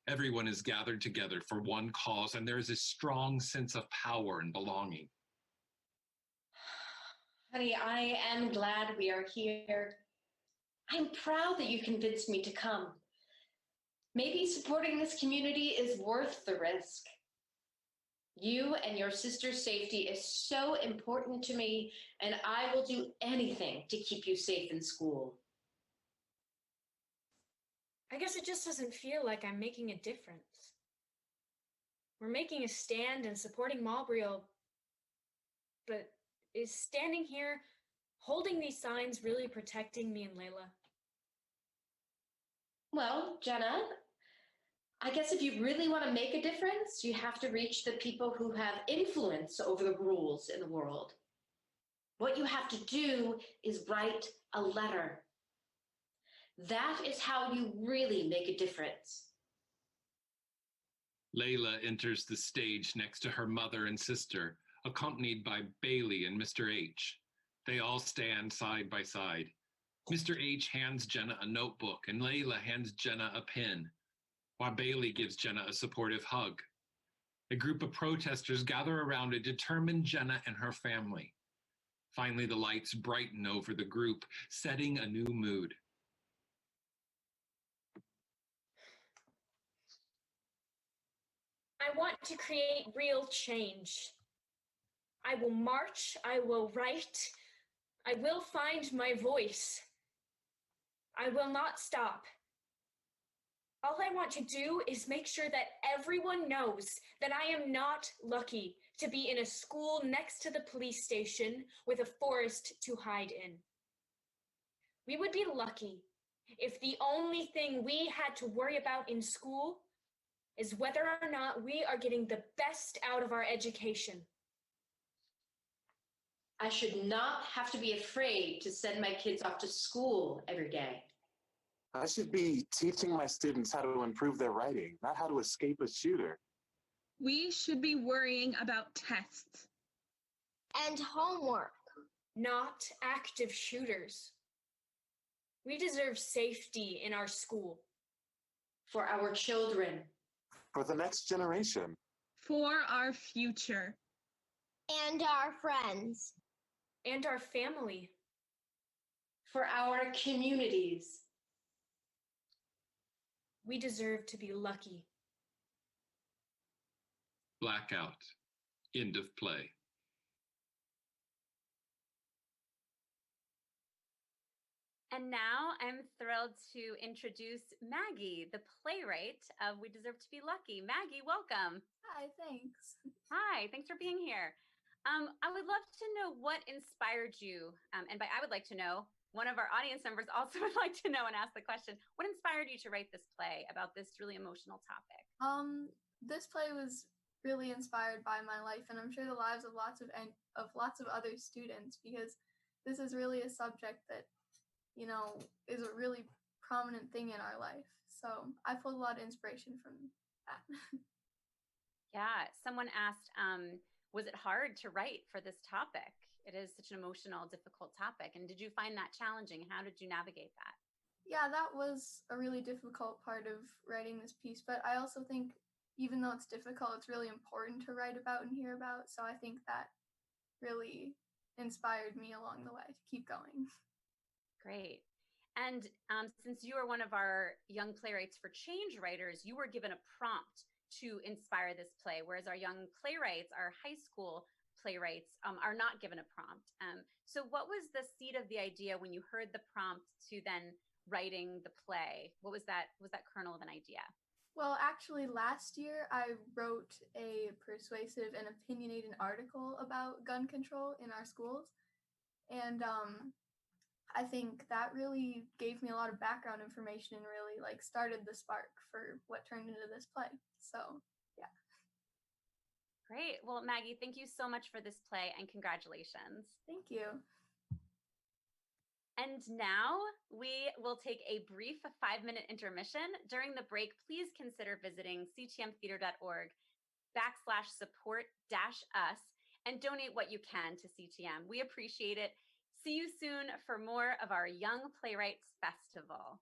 Everyone is gathered together for one cause, and there is a strong sense of power and belonging. Honey, I am glad we are here. I'm proud that you convinced me to come. Maybe supporting this community is worth the risk. You and your sister's safety is so important to me, and I will do anything to keep you safe in school. I guess it just doesn't feel like I'm making a difference. We're making a stand and supporting Montreal, but is standing here holding these signs really protecting me and Layla? Well, Jenna, I guess if you really want to make a difference, you have to reach the people who have influence over the rules in the world. What you have to do is write a letter. That is how you really make a difference. Layla enters the stage next to her mother and sister, accompanied by Bailey and Mr. H. They all stand side by side. Mr. H hands Jenna a notebook and Layla hands Jenna a pen, while Bailey gives Jenna a supportive hug. A group of protesters gather around a determined Jenna and her family. Finally, the lights brighten over the group, setting a new mood. I want to create real change. I will march, I will write, I will find my voice. I will not stop. All I want to do is make sure that everyone knows that I am not lucky to be in a school next to the police station with a forest to hide in. We would be lucky if the only thing we had to worry about in school is whether or not we are getting the best out of our education. I should not have to be afraid to send my kids off to school every day. I should be teaching my students how to improve their writing, not how to escape a shooter. We should be worrying about tests. And homework. Not active shooters. We deserve safety in our school. For our children. For the next generation. For our future. And our friends. And our family. For our communities. We deserve to be lucky. Blackout. End of play. And now I'm thrilled to introduce Maggie, the playwright of We Deserve to Be Lucky. Maggie, welcome. Hi, thanks. Hi, thanks for being here. I would love to know what inspired you, and by I would like to know, one of our audience members also would like to know and ask the question, what inspired you to write this play about this really emotional topic? This play was really inspired by my life, and I'm sure the lives of lots of other students, because this is really a subject that, you know, is a really prominent thing in our life. So I pulled a lot of inspiration from that. Yeah, someone asked, was it hard to write for this topic? It is such an emotional, difficult topic. And did you find that challenging? How did you navigate that? Yeah, that was a really difficult part of writing this piece, but I also think even though it's difficult, it's really important to write about and hear about. So I think that really inspired me along the way to keep going. Great. And since you are one of our Young Playwrights for Change writers, you were given a prompt to inspire this play, whereas our young playwrights, our high school playwrights, are not given a prompt. So what was the seed of the idea when you heard the prompt to then writing the play? What was that kernel of an idea? Well, actually, last year I wrote a persuasive and opinionated article about gun control in our schools. And I think that really gave me a lot of background information and really like started the spark for what turned into this play. So, yeah. Great. Well, Maggie, thank you so much for this play and congratulations. Thank you. And now we will take a brief 5-minute intermission. During the break, please consider visiting ctmtheater.org/support-us and donate what you can to CTM. We appreciate it. See you soon for more of our Young Playwrights Festival.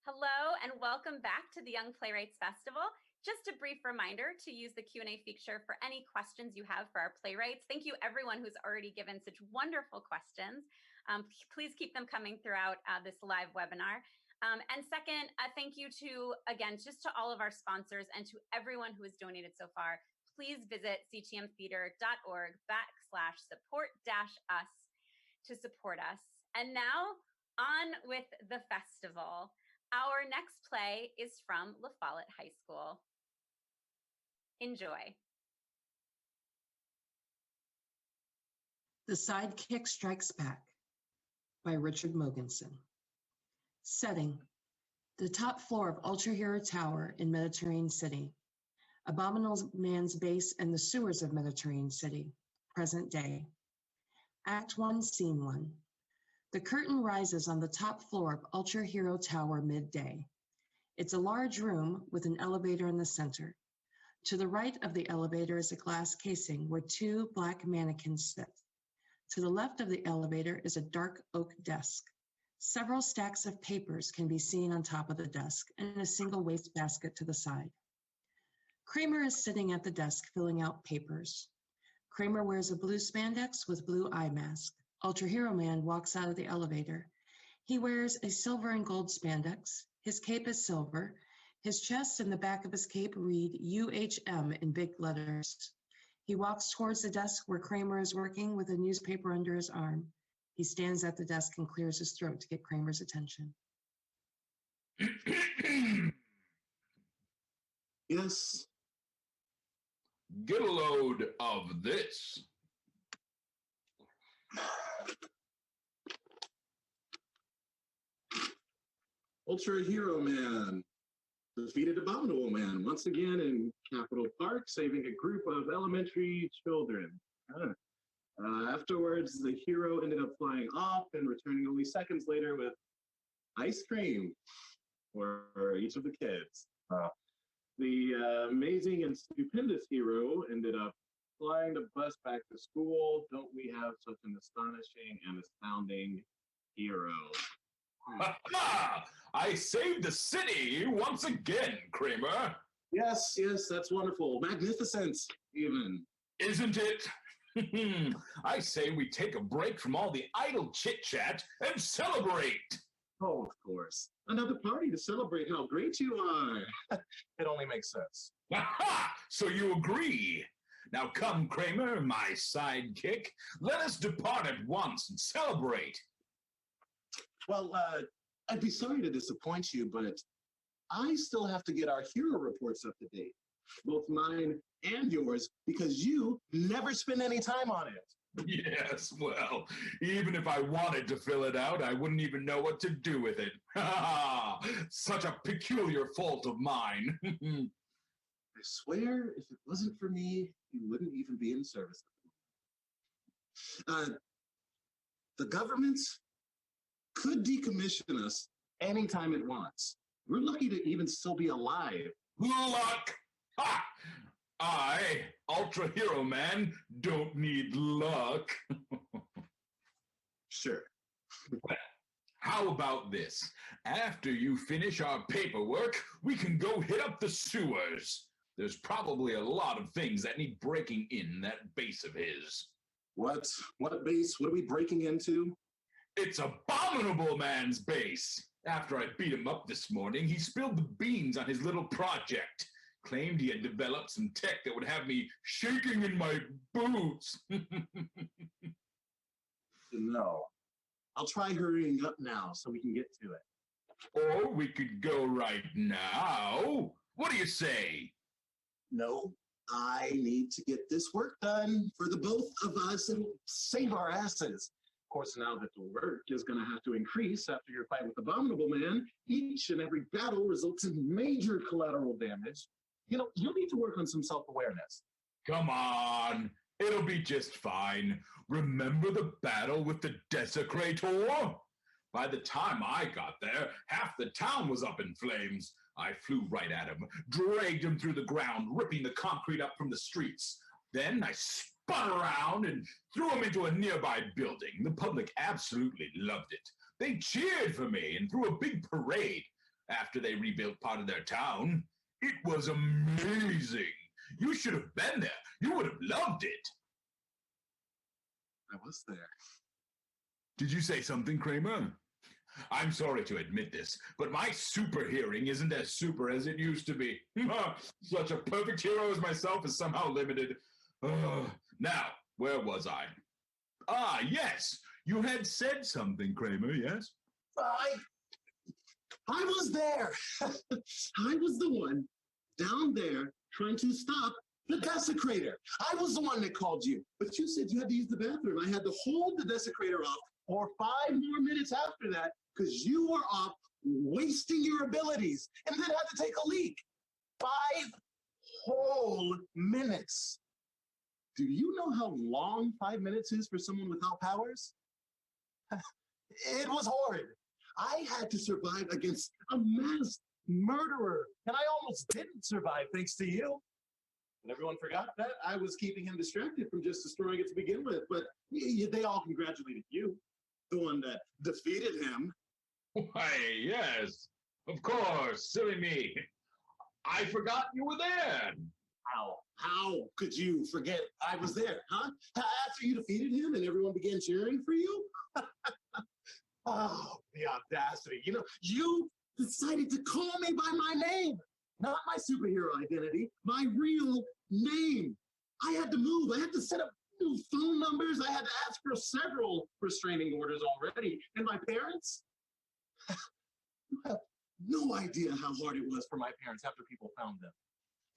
Hello and welcome back to the Young Playwrights Festival. Just a brief reminder to use the Q&A feature for any questions you have for our playwrights. Thank you everyone who's already given such wonderful questions. Please keep them coming throughout this live webinar. And second, thank you to, again, just to all of our sponsors and to everyone who has donated so far. Please visit ctmtheater.org/support-us to support us. And now on with the festival. Our next play is from La Follette High School. Enjoy. The Sidekick Strikes Back by Richard Mogensen. Setting: the top floor of Ultra Hero Tower in Mediterranean City. Abominable Man's base and the sewers of Mediterranean City. Present day. Act 1, Scene 1. The curtain rises on the top floor of Ultra Hero Tower midday. It's a large room with an elevator in the center. To the right of the elevator is a glass casing where 2 black mannequins sit. To the left of the elevator is a dark oak desk. Several stacks of papers can be seen on top of the desk and a single wastebasket to the side. Kramer is sitting at the desk filling out papers. Kramer wears a blue spandex with blue eye mask. Ultra Hero Man walks out of the elevator. He wears a silver and gold spandex. His cape is silver. His chest and the back of his cape read UHM in big letters. He walks towards the desk where Kramer is working with a newspaper under his arm. He stands at the desk and clears his throat to get Kramer's attention. Yes. Get a load of this. Ultra Hero Man defeated Abominable Man once again in Capitol Park, saving a group of elementary children. Afterwards, the hero ended up flying off and returning only seconds later with ice cream for each of the kids. The amazing and stupendous hero ended up flying the bus back to school. Don't we have such an astonishing and astounding hero? I saved the city once again, Kramer. Yes, yes, that's wonderful. Magnificent, even. Isn't it? I say we take a break from all the idle chit-chat and celebrate. Oh, of course. Another party to celebrate how great you are. It only makes sense. Aha! So you agree. Now come, Kramer, my sidekick. Let us depart at once and celebrate. Well, I'd be sorry to disappoint you, but I still have to get our hero reports up to date. Both mine and yours, because you never spend any time on it. Yes, well, even if I wanted to fill it out, I wouldn't even know what to do with it. Such a peculiar fault of mine. I swear, if it wasn't for me, you wouldn't even be in service. The government could decommission us anytime it wants. We're lucky to even still be alive. Luck! Ha! I, Ultra Hero Man, don't need luck. Sure. Well, how about this? After you finish our paperwork, we can go hit up the sewers. There's probably a lot of things that need breaking in that base of his. What? What base? What are we breaking into? It's Abominable Man's base. After I beat him up this morning, he spilled the beans on his little project. Claimed he had developed some tech that would have me shaking in my boots. No. I'll try hurrying up now so we can get to it. Or we could go right now. What do you say? No, I need to get this work done for the both of us and save our asses. Of course, now that the work is going to have to increase after your fight with Abominable Man, each and every battle results in major collateral damage. You know, you'll need to work on some self-awareness. Come on, it'll be just fine. Remember the battle with the Desecrator? By the time I got there, half the town was up in flames. I flew right at him, dragged him through the ground, ripping the concrete up from the streets. Then I spun around and threw him into a nearby building. The public absolutely loved it. They cheered for me and threw a big parade. after they rebuilt part of their town. It was amazing. You should have been there. You would have loved it. I was there. Did you say something, Kramer? I'm sorry to admit this, but my super hearing isn't as super as it used to be. Such a perfect hero as myself is somehow limited. Now, where was I? Ah, yes. You had said something, Kramer, yes? I was there. I was the one down there trying to stop the desecrator. I was the one that called you. But you said you had to use the bathroom. I had to hold the desecrator off for 5 more minutes after that because you were off wasting your abilities and then had to take a leak. 5 whole minutes. Do you know how long 5 minutes is for someone without powers? It was horrid. I had to survive against a masked murderer, and I almost didn't survive thanks to you. And everyone forgot that I was keeping him distracted from just destroying it to begin with, but they all congratulated you, the one that defeated him. Why, yes, of course, silly me. I forgot you were there. How could you forget I was there, huh? After you defeated him and everyone began cheering for you? Oh, the audacity. You know, you decided to call me by my name, not my superhero identity, my real name. I had to move. I had to set up new phone numbers. I had to ask for several restraining orders already. And my parents? You have no idea how hard it was for my parents after people found them.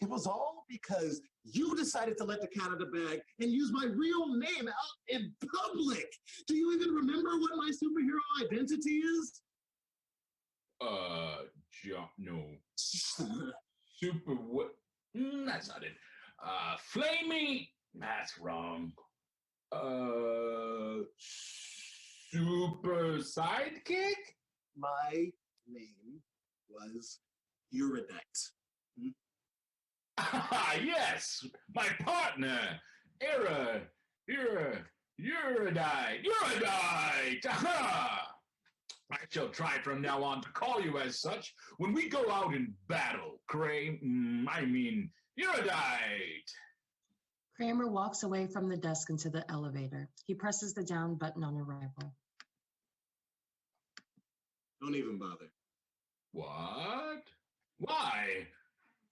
It was all because you decided to let the cat out of the bag and use my real name out in public. Do you even remember what my superhero identity is? No. Super what? That's not it. Flaming. That's wrong. Super sidekick? My name was Eurydice. Ah, yes, my partner, Eurydice. Aha! I shall try from now on to call you as such when we go out in battle, Eurydice. Kramer walks away from the desk into the elevator. He presses the down button on arrival. Don't even bother. What? Why?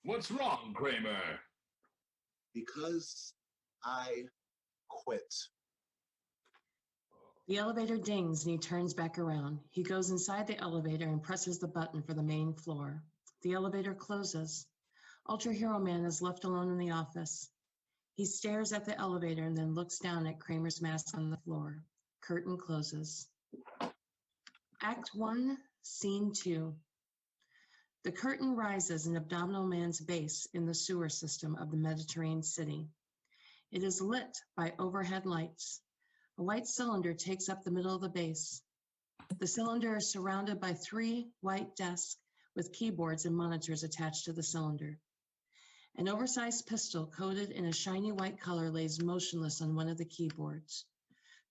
What's wrong, Kramer? Because I quit. The elevator dings and he turns back around. He goes inside the elevator and presses the button for the main floor. The elevator closes. Ultra Hero Man is left alone in the office. He stares at the elevator and then looks down at Kramer's mask on the floor. Curtain closes. Act 1, Scene 2. The curtain rises in Abdominal Man's base in the sewer system of the Mediterranean city. It is lit by overhead lights. A white cylinder takes up the middle of the base. The cylinder is surrounded by 3 white desks with keyboards and monitors attached to the cylinder. An oversized pistol coated in a shiny white color lays motionless on one of the keyboards.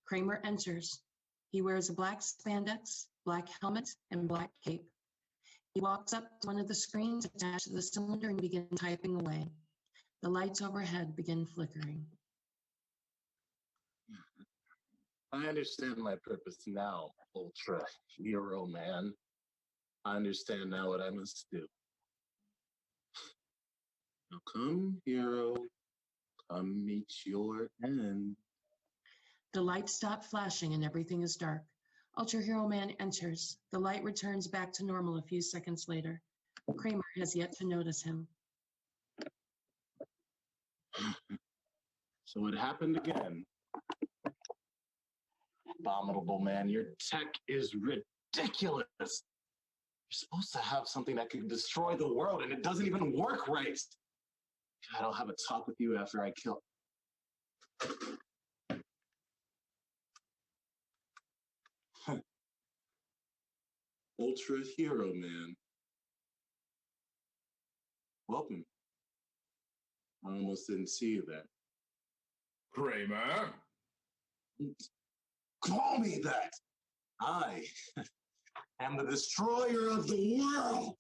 Kramer enters. He wears a black spandex, black helmet, and black cape. He walks up to one of the screens attached to the cylinder and begins typing away. The lights overhead begin flickering. I understand my purpose now, Ultra Hero Man. I understand now what I must do. Now come, hero. Come meet your end. The lights stop flashing and everything is dark. Ultra Hero Man enters. The light returns back to normal a few seconds later. Kramer has yet to notice him. So it happened again. Abominable Man, your tech is ridiculous. You're supposed to have something that can destroy the world, and it doesn't even work right. God, I'll have a talk with you after I kill. Ultra Hero Man. Welcome. I almost didn't see you there. Kramer? Call me that. I am the destroyer of the world.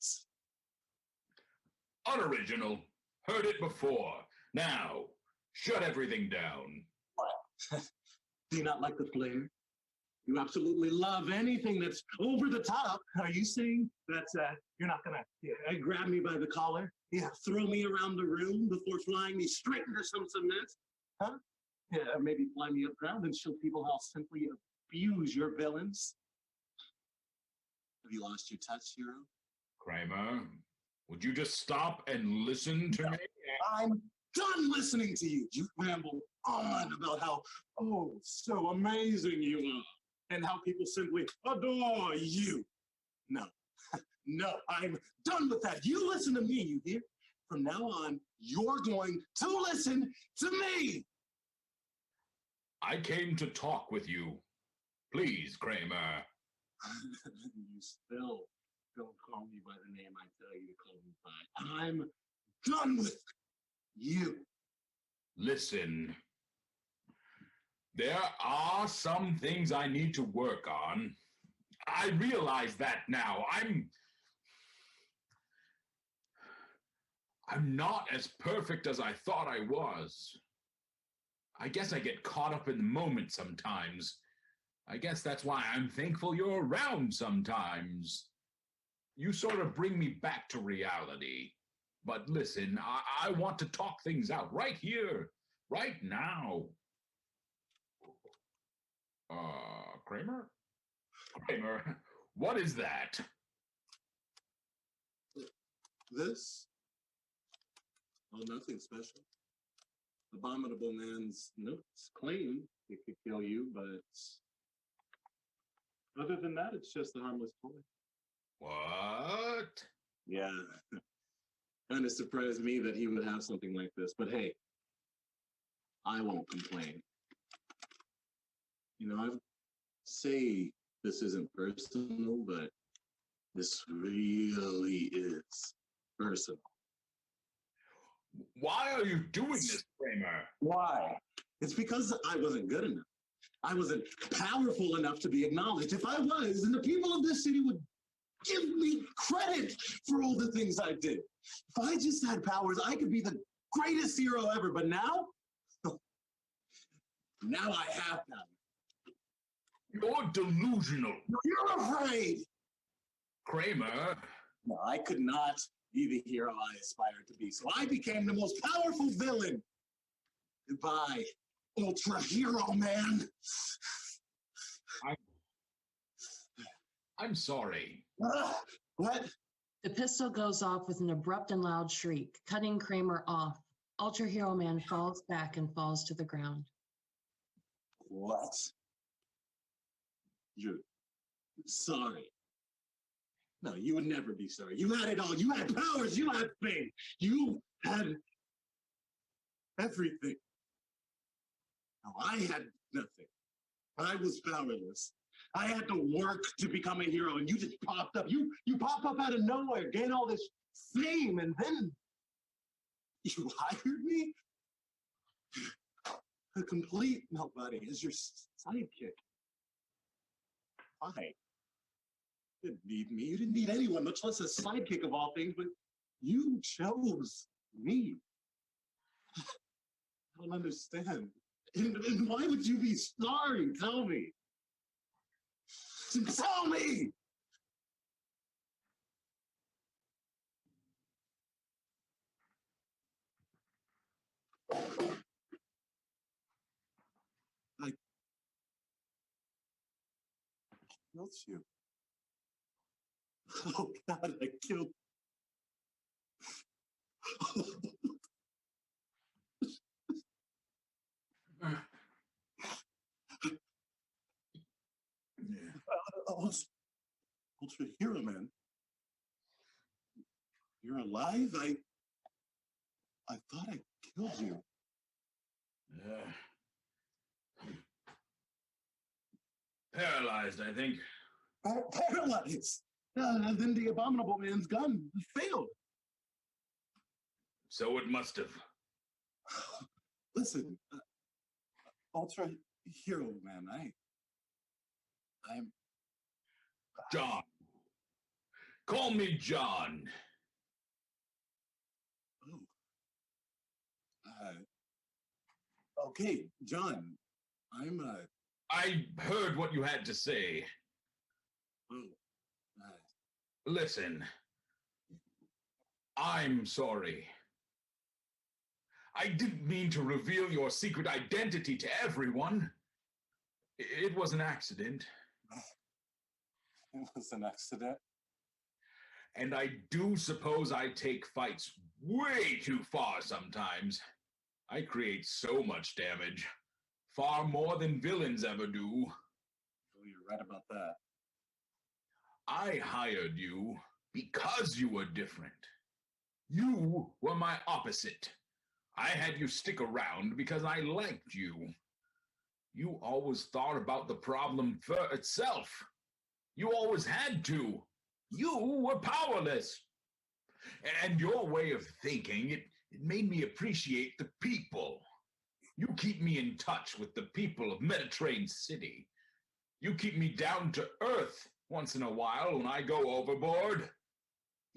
Unoriginal. Heard it before. Now, shut everything down. What? Do you not like the flair? You absolutely love anything that's over the top. Are you saying that you're not gonna grab me by the collar? Yeah, throw me around the room before flying me straight into some cement? Huh? Yeah, maybe fly me up ground and show people how simply abuse your villains. Have you lost your touch, hero? Kramer, would you just stop and listen to me? I'm done listening to you. You ramble on about how, so amazing you are, and how people simply adore you. No, no, I'm done with that. You listen to me, you hear? From now on, you're going to listen to me. I came to talk with you. Please, Kramer. You still don't call me by the name I tell you to call me by. I'm done with you. Listen. There are some things I need to work on. I realize that now. I'm not as perfect as I thought I was. I guess I get caught up in the moment sometimes. I guess that's why I'm thankful you're around sometimes. You sort of bring me back to reality. But listen, I want to talk things out right here, right now. Kramer? Kramer, what is that? This? Oh, nothing special. Abominable man's notes claim it could kill you, but other than that, it's just a harmless toy. What? Yeah. Kind of surprised me that he would have something like this, but hey, I won't complain. You know, I say this isn't personal, but this really is personal. Why are you doing this, Kramer? Why? It's because I wasn't good enough. I wasn't powerful enough to be acknowledged. If I was, then the people of this city would give me credit for all the things I did. If I just had powers, I could be the greatest hero ever. But now, now I have power. You're delusional. You're afraid. Kramer. No, I could not be the hero I aspired to be. So I became the most powerful villain. Goodbye, ultra hero man. I'm sorry. What? The pistol goes off with an abrupt and loud shriek, cutting Kramer off. Ultra Hero Man falls back and falls to the ground. What? You're sorry. No, you would never be sorry. You had it all. You had powers. You had fame. You had everything. No, I had nothing. I was powerless. I had to work to become a hero, and you just popped up. You pop up out of nowhere, gain all this fame, and then you hired me? A complete nobody as your sidekick. Fine. You didn't need me. You didn't need anyone, much less a sidekick of all things, but you chose me. I don't understand. And why would you be sorry? Tell me. Tell me! I killed you. Oh God, I killed. Ultra hero man. You're alive? I thought I killed you. Paralyzed, I think. Paralyzed? Then the abominable man's gun failed. So it must have. Listen, Ultra hero man, I'm John, Call me John. Okay, John. I heard what you had to say. Listen. I'm sorry. I didn't mean to reveal your secret identity to everyone. It was an accident. It was an accident. And I do suppose I take fights way too far sometimes. I create so much damage. Far more than villains ever do. Oh, you're right about that. I hired you because you were different. You were my opposite. I had you stick around because I liked you. You always thought about the problem for itself. You always had to. You were powerless. And your way of thinking, it made me appreciate the people. You keep me in touch with the people of Mediterranean City. You keep me down to earth once in a while when I go overboard.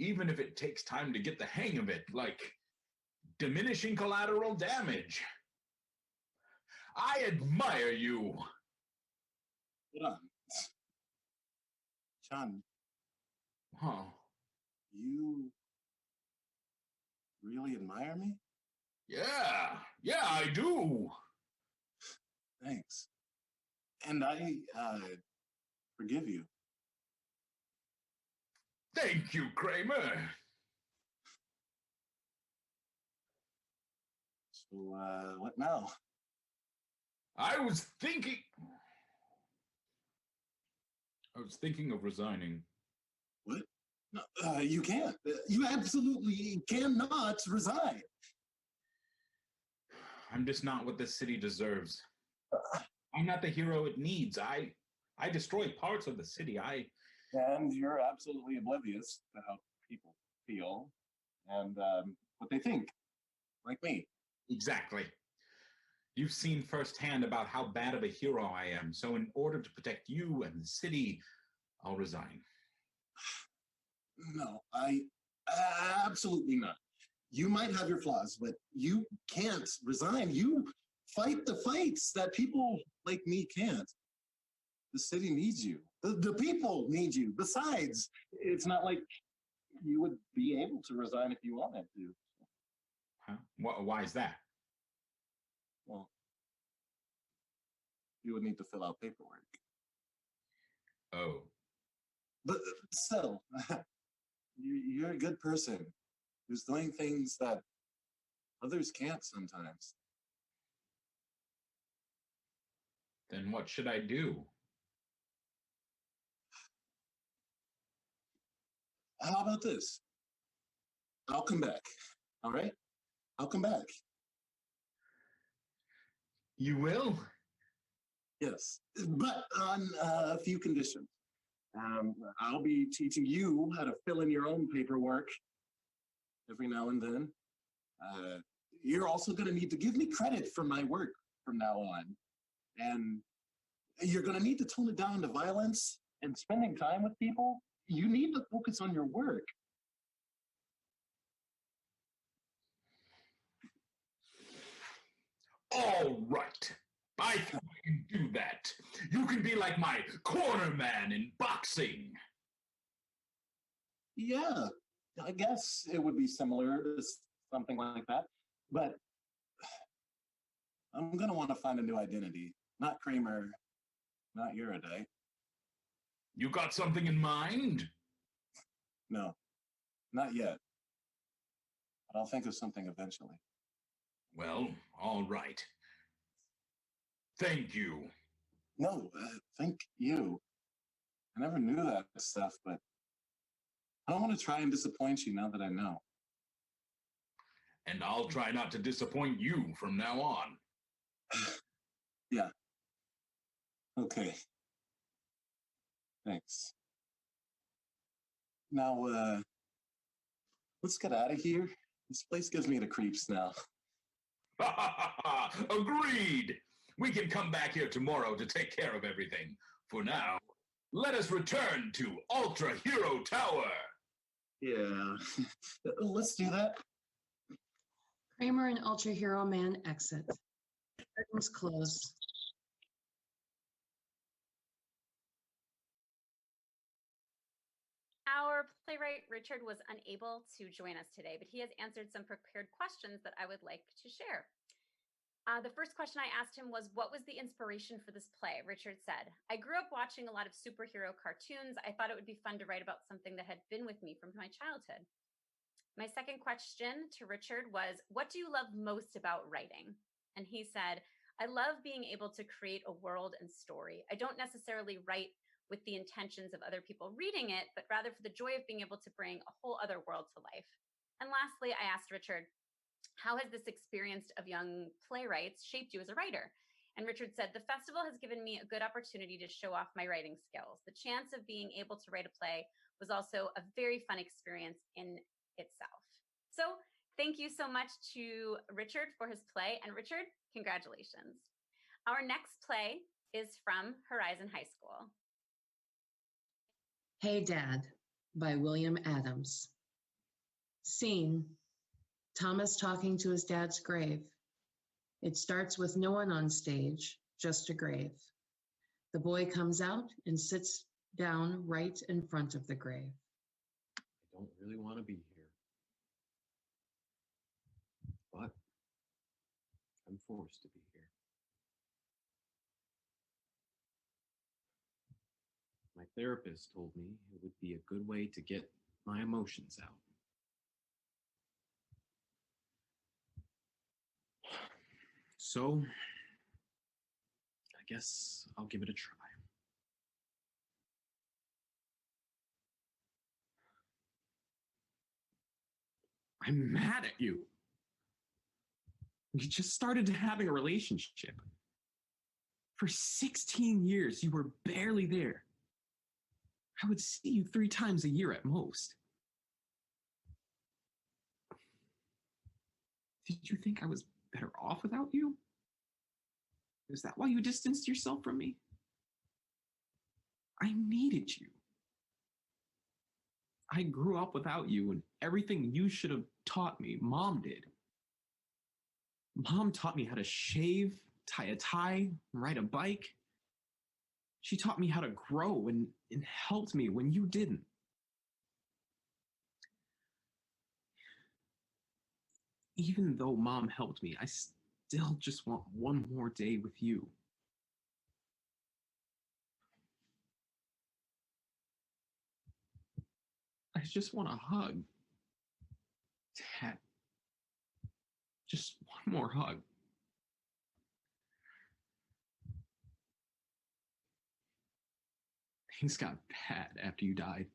Even if it takes time to get the hang of it, like diminishing collateral damage. I admire you. Hold on. John. Huh. You really admire me? Yeah, I do. Thanks. And I forgive you. Thank you, Kramer. So, what now? I was thinking of resigning. What? No, you can't. You absolutely cannot resign. I'm just not what this city deserves. I'm not the hero it needs. I destroy parts of the city. And you're absolutely oblivious to how people feel and what they think, like me. Exactly. You've seen firsthand about how bad of a hero I am. So in order to protect you and the city, I'll resign. No, I absolutely not. You might have your flaws, but you can't resign. You fight the fights that people like me can't. The city needs you. The people need you. Besides, it's not like you would be able to resign if you wanted to. Huh? Why is that? Well, you would need to fill out paperwork. Oh. But still, you're a good person who's doing things that others can't sometimes. Then what should I do? How about this? I'll come back. All right? I'll come back. You will? Yes, but on a few conditions. I'll be teaching you how to fill in your own paperwork every now and then. You're also going to need to give me credit for my work from now on. And you're going to need to tone it down to violence and spending time with people. You need to focus on your work. All right. I think I can do that. You can be like my corner man in boxing. Yeah, I guess it would be similar to something like that. But I'm going to want to find a new identity. Not Kramer, not Uriday. You got something in mind? No, not yet. But I'll think of something eventually. Well, all right. Thank you. No, thank you. I never knew that stuff, but I don't want to try and disappoint you now that I know. And I'll try not to disappoint you from now on. Yeah. Okay. Thanks. Now, let's get out of here. This place gives me the creeps now. Agreed. We can come back here tomorrow to take care of everything. For now, let us return to Ultra Hero Tower. Yeah, let's do that. Kramer and Ultra Hero Man exit. Curtains close. Our playwright Richard was unable to join us today, but he has answered some prepared questions that I would like to share. The first question I asked him was, what was the inspiration for this play? Richard said, I grew up watching a lot of superhero cartoons. I thought it would be fun to write about something that had been with me from my childhood. My second question to Richard was, what do you love most about writing? And he said, I love being able to create a world and story. I don't necessarily write with the intentions of other people reading it, but rather for the joy of being able to bring a whole other world to life. And lastly, I asked Richard, how has this experience of young playwrights shaped you as a writer? And Richard said, the festival has given me a good opportunity to show off my writing skills. The chance of being able to write a play was also a very fun experience in itself. So thank you so much to Richard for his play. And Richard, congratulations. Our next play is from Horizon High School. Hey Dad by William Adams. Scene, Thomas talking to his dad's grave. It starts with no one on stage, just a grave. The boy comes out and sits down right in front of the grave. I don't really want to be here, but I'm forced to be here. My therapist told me it would be a good way to get my emotions out. So, I guess I'll give it a try. I'm mad at you. We just started having a relationship. For 16 years, you were barely there. I would see you 3 times a year at most. Did you think I was better off without you? Is that why you distanced yourself from me? I needed you. I grew up without you, and everything you should have taught me, Mom did. Mom taught me how to shave, tie a tie, ride a bike. She taught me how to grow and helped me when you didn't. Even though Mom helped me, I still just want one more day with you. I just want a hug. Dad, just one more hug. Things got bad after you died.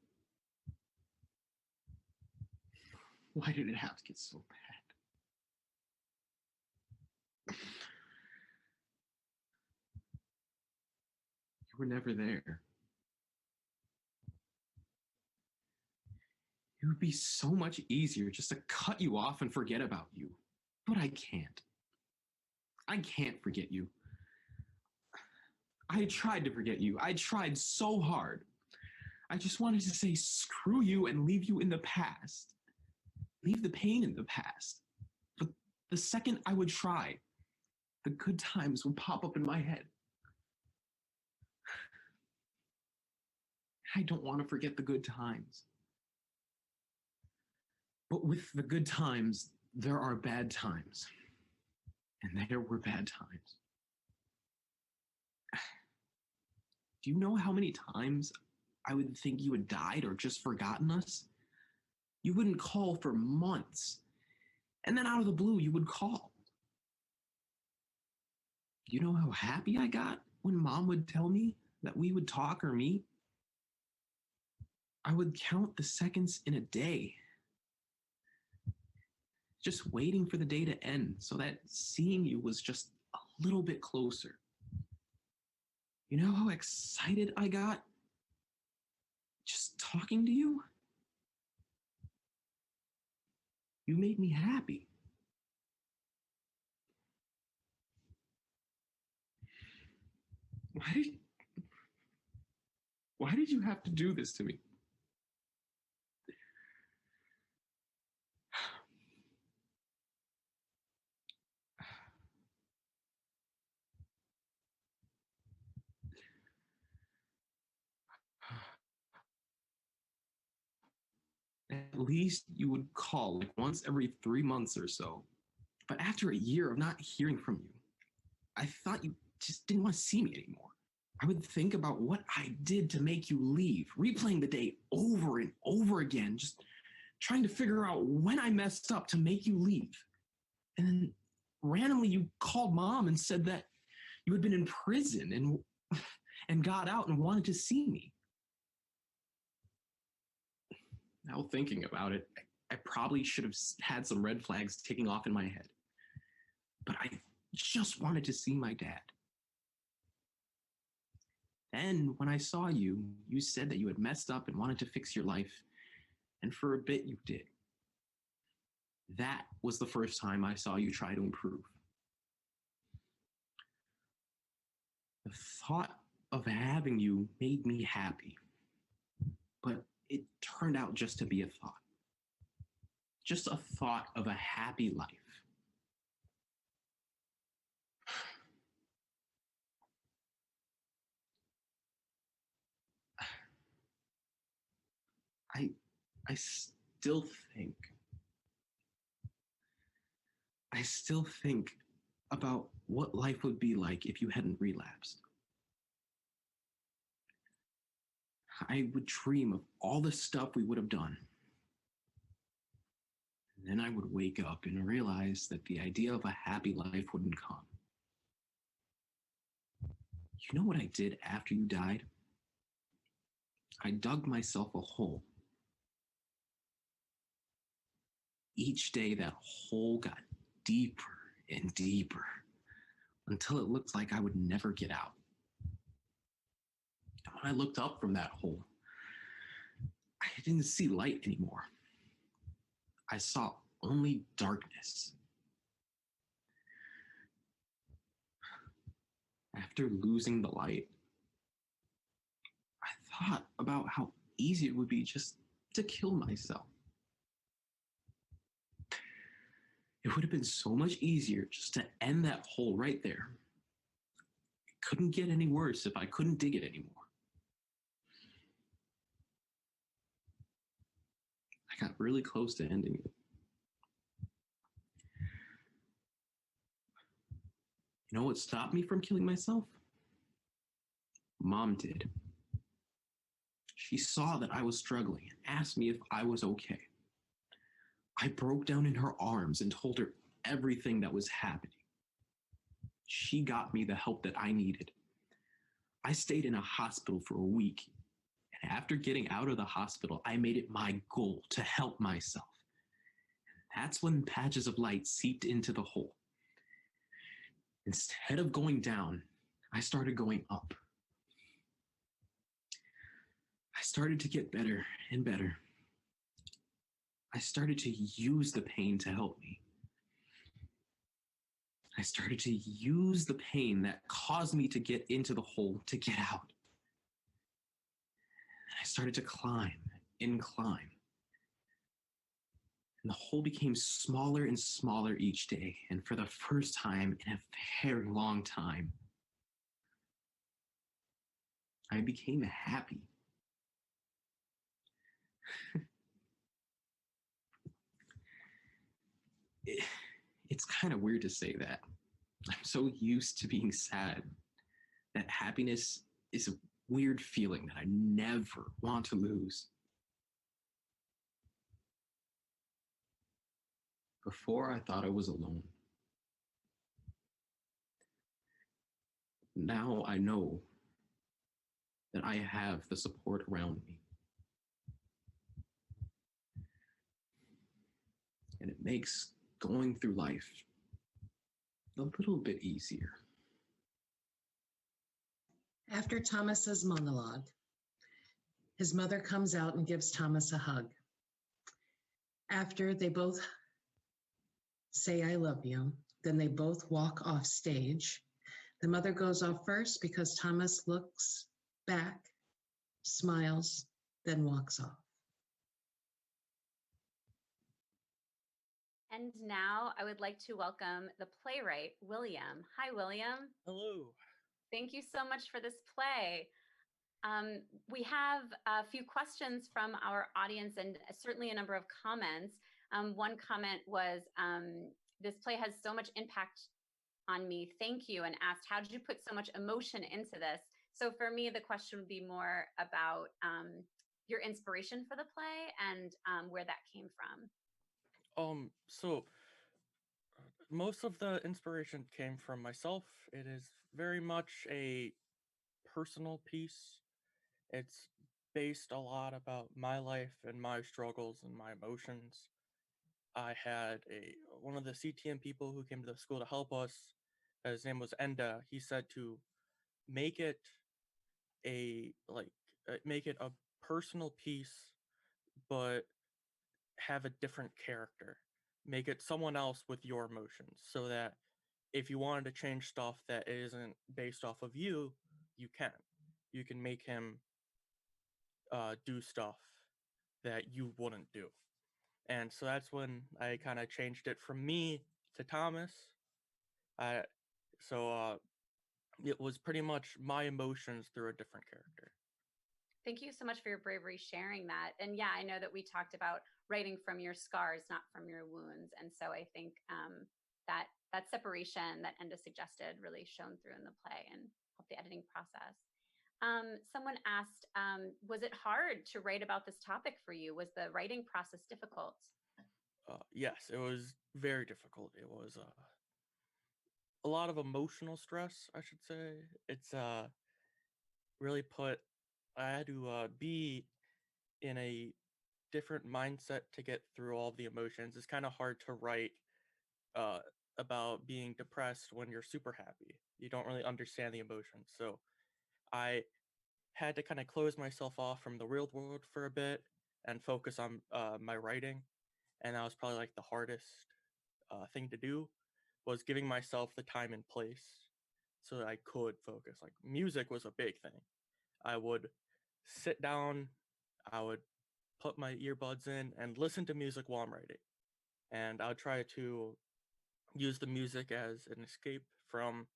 Why did it have to get so bad? You were never there. It would be so much easier just to cut you off and forget about you. But I can't. I can't forget you. I tried to forget you. I tried so hard. I just wanted to say screw you and leave you in the past. Leave the pain in the past. But the second I would try, the good times would pop up in my head. I don't want to forget the good times. But with the good times, there are bad times. And there were bad times. Do you know how many times I would think you had died or just forgotten us? You wouldn't call for months. And then out of the blue, you would call. You know how happy I got when Mom would tell me that we would talk or meet? I would count the seconds in a day, just waiting for the day to end so that seeing you was just a little bit closer. You know how excited I got just talking to you? You made me happy. Why did you have to do this to me? at least you would call like once every 3 months or so. But after a year of not hearing from you, I thought you just didn't want to see me anymore. I would think about what I did to make you leave, replaying the day over and over again, just trying to figure out when I messed up to make you leave. And then randomly you called Mom and said that you had been in prison and got out and wanted to see me. Now thinking about it, I probably should have had some red flags ticking off in my head. But I just wanted to see my dad. Then when I saw you, you said that you had messed up and wanted to fix your life. And for a bit you did. That was the first time I saw you try to improve. The thought of having you made me happy. But it turned out just to be a thought. Just a thought of a happy life. I still think about what life would be like if you hadn't relapsed. I would dream of all the stuff we would have done. And then I would wake up and realize that the idea of a happy life wouldn't come. You know what I did after you died? I dug myself a hole. Each day that hole got deeper and deeper until it looked like I would never get out. And when I looked up from that hole, I didn't see light anymore. I saw only darkness. After losing the light, I thought about how easy it would be just to kill myself. It would have been so much easier just to end that hole right there. It couldn't get any worse if I couldn't dig it anymore. I got really close to ending it. You know what stopped me from killing myself? Mom did. She saw that I was struggling and asked me if I was okay. I broke down in her arms and told her everything that was happening. She got me the help that I needed. I stayed in a hospital for a week, and after getting out of the hospital, I made it my goal to help myself. And that's when patches of light seeped into the hole. Instead of going down, I started going up. I started to get better and better. I started to use the pain to help me. I started to use the pain that caused me to get into the hole to get out. And I started to climb and climb. And the hole became smaller and smaller each day. And for the first time in a very long time, I became happy. It's kind of weird to say that. I'm so used to being sad that happiness is a weird feeling that I never want to lose. Before, I thought I was alone. Now I know that I have the support around me. And it makes going through life a little bit easier. After Thomas's monologue, his mother comes out and gives Thomas a hug. After they both say, "I love you," then they both walk off stage. The mother goes off first because Thomas looks back, smiles, then walks off. And now I would like to welcome the playwright, William. Hi, William. Hello. Thank you so much for this play. We have a few questions from our audience and certainly a number of comments. One comment was, this play has so much impact on me, thank you, and asked, how did you put so much emotion into this? So for me, the question would be more about your inspiration for the play and where that came from. So most of the inspiration came from myself. It is very much a personal piece. It's based a lot about my life and my struggles and my emotions. I had one of the CTM people who came to the school to help us. His name was Enda. He said to make it make it a personal piece, but have a different character. Make it someone else with your emotions, so that if you wanted to change stuff that isn't based off of you, you can. You can make him do stuff that you wouldn't do. And so that's when I kind of changed it from me to Thomas. It was pretty much my emotions through a different character. Thank you so much for your bravery sharing that. And yeah, I know that we talked about writing from your scars, not from your wounds. And so I think that separation that Enda suggested really shone through in the play and helped the editing process. Someone asked, was it hard to write about this topic for you? Was the writing process difficult? Yes, it was very difficult. It was a lot of emotional stress, I should say. It's really I had to be in a different mindset to get through all the emotions. It's kind of hard to write about being depressed when you're super happy. You don't really understand the emotions. So I had to kind of close myself off from the real world for a bit and focus on my writing. And that was probably like the hardest thing to do, was giving myself the time and place so that I could focus. Like music was a big thing. I would sit down, I would put my earbuds in and listen to music while I'm writing. And I would try to use the music as an escape from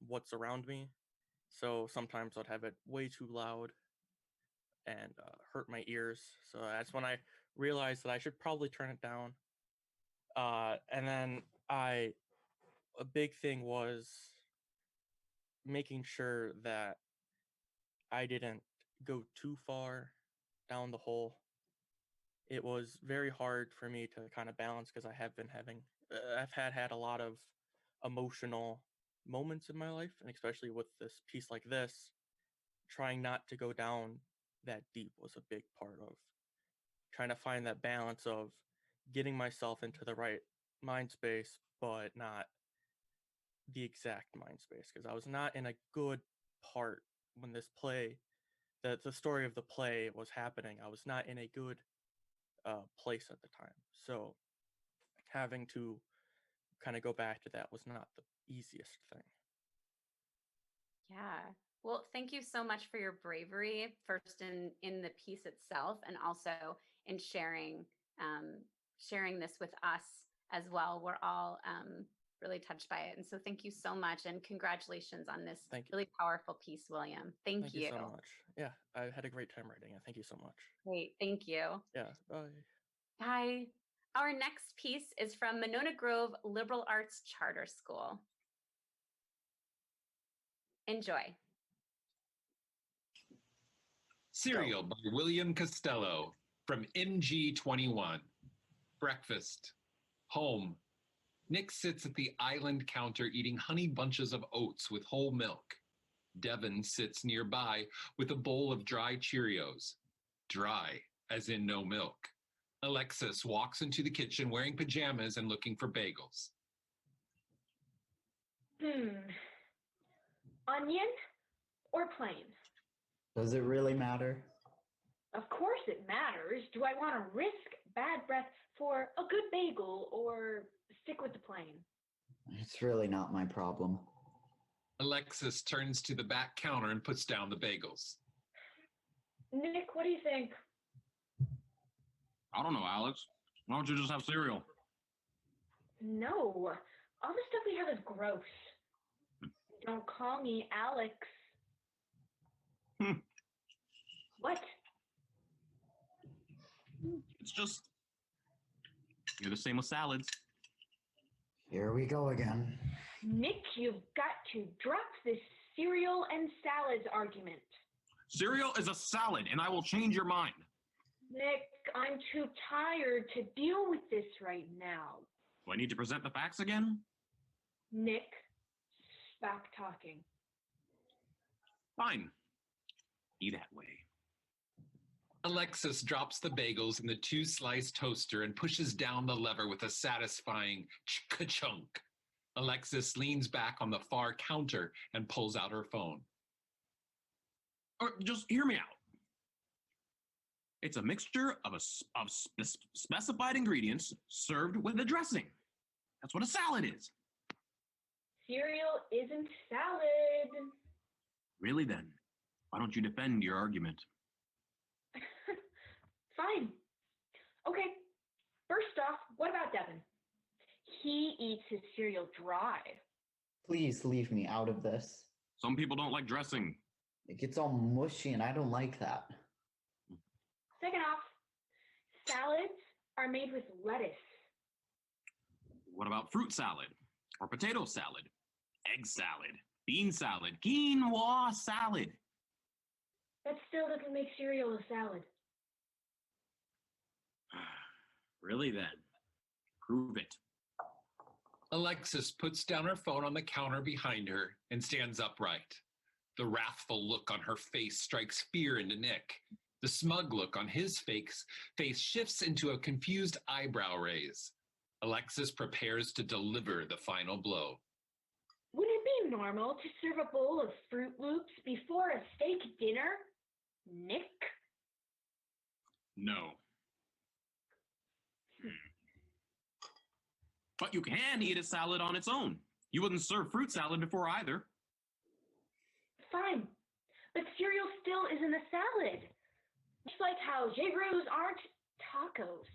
what's around me. So sometimes I'd have it way too loud and hurt my ears. So that's when I realized that I should probably turn it down. And then a big thing was making sure that I didn't go too far down the hole. It was very hard for me to kind of balance because I've had a lot of emotional moments in my life, and especially with this piece like this, trying not to go down that deep was a big part of trying to find that balance of getting myself into the right mind space, but not the exact mind space, because I was not in a good part when this play, the story of the play was happening. I was not in a good place at the time. So having to kind of go back to that was not the easiest thing. Yeah. Well, thank you so much for your bravery, first in the piece itself, and also in sharing this with us as well. We're all really touched by it. And so thank you so much, and congratulations on this really powerful piece, William. Thank you so much. Yeah, I had a great time writing it. Thank you so much. Great. Thank you. Yeah, bye. Bye. Our next piece is from Monona Grove Liberal Arts Charter School. Enjoy. Serial by William Costello from MG21. Breakfast. Home. Nick sits at the island counter eating honey bunches of oats with whole milk. Devin sits nearby with a bowl of dry Cheerios. Dry, as in no milk. Alexis walks into the kitchen wearing pajamas and looking for bagels. Onion or plain? Does it really matter? Of course it matters. Do I want to risk bad breath for a good bagel or stick with the plain? It's really not my problem. Alexis turns to the back counter and puts down the bagels. Nick, what do you think? I don't know, Alex. Why don't you just have cereal? No, all the stuff we have is gross. Don't call me Alex. What? It's just, you're the same with salads. Here we go again. Nick, you've got to drop this cereal and salads argument. Cereal is a salad, and I will change your mind. Nick, I'm too tired to deal with this right now. Do I need to present the facts again? Nick, stop talking. Fine. Be that way. Alexis drops the bagels in the 2-slice toaster and pushes down the lever with a satisfying ka-chunk. Alexis leans back on the far counter and pulls out her phone. Or just hear me out. It's a mixture of specified ingredients served with a dressing. That's what a salad is. Cereal isn't salad. Really then, why don't you defend your argument? Fine. Okay, first off, what about Devin? He eats his cereal dry. Please leave me out of this. Some people don't like dressing. It gets all mushy and I don't like that. Second off, salads are made with lettuce. What about fruit salad? Or potato salad? Egg salad? Bean salad? Quinoa salad? That still doesn't make cereal a salad. Really then? Prove it. Alexis puts down her phone on the counter behind her and stands upright. The wrathful look on her face strikes fear into Nick. The smug look on his face shifts into a confused eyebrow raise. Alexis prepares to deliver the final blow. Would it be normal to serve a bowl of Fruit Loops before a steak dinner, Nick? No. But you can eat a salad on its own. You wouldn't serve fruit salad before either. Fine, but cereal still isn't a salad. Just like how gyros aren't tacos.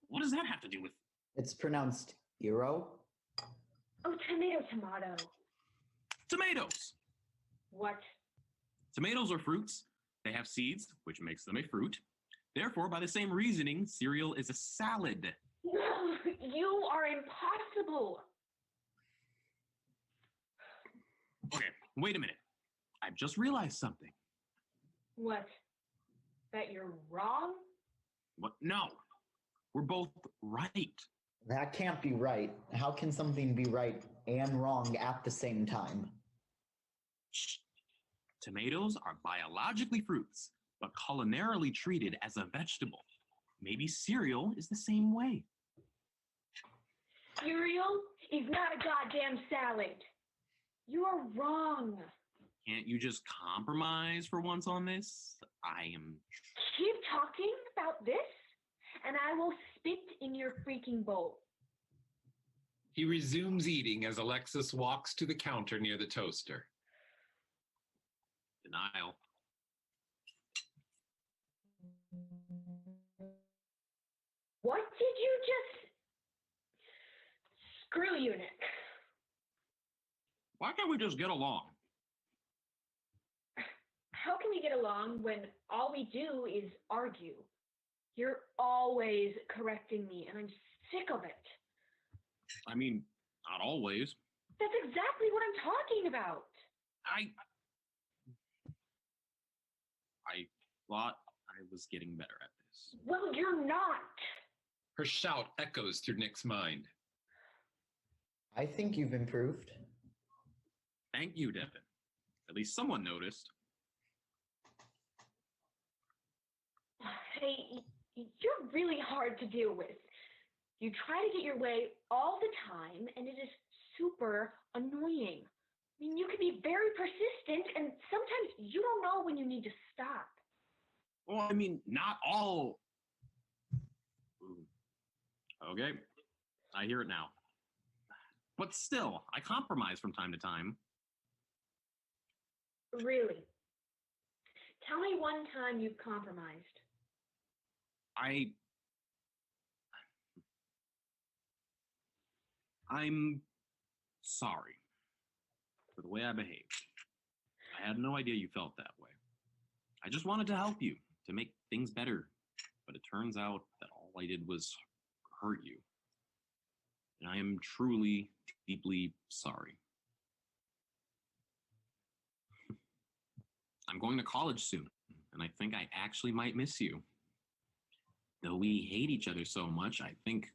What does that have to do with? It's pronounced Eero. Oh, tomato. Tomatoes. What? Tomatoes are fruits. They have seeds, which makes them a fruit. Therefore, by the same reasoning, cereal is a salad. You are impossible. Okay, wait a minute. I've just realized something. What? That you're wrong? What? No. We're both right. That can't be right. How can something be right and wrong at the same time? Shh. Tomatoes are biologically fruits, but culinarily treated as a vegetable. Maybe cereal is the same way. Cereal is not a goddamn salad. You are wrong. Can't you just compromise for once on this? I am... Keep talking about this, and I will spit in your freaking bowl. He resumes eating as Alexis walks to the counter near the toaster. Denial. What did you just... Screw you, Nick. Why can't we just get along? How can we get along when all we do is argue? You're always correcting me, and I'm sick of it. I mean, not always. That's exactly what I'm talking about. I thought I was getting better at this. Well, you're not. Her shout echoes through Nick's mind. I think you've improved. Thank you, Devin. At least someone noticed. Hey, you're really hard to deal with. You try to get your way all the time, and it is super annoying. I mean, you can be very persistent, and sometimes you don't know when you need to stop. Well, I mean, not all. Okay, I hear it now. But still, I compromise from time to time. Really? Tell me one time you've compromised. I'm sorry for the way I behaved. I had no idea you felt that way. I just wanted to help you, to make things better. But it turns out that all I did was hurt you. And I am truly, deeply sorry. I'm going to college soon, and I think I actually might miss you. Though we hate each other so much, I think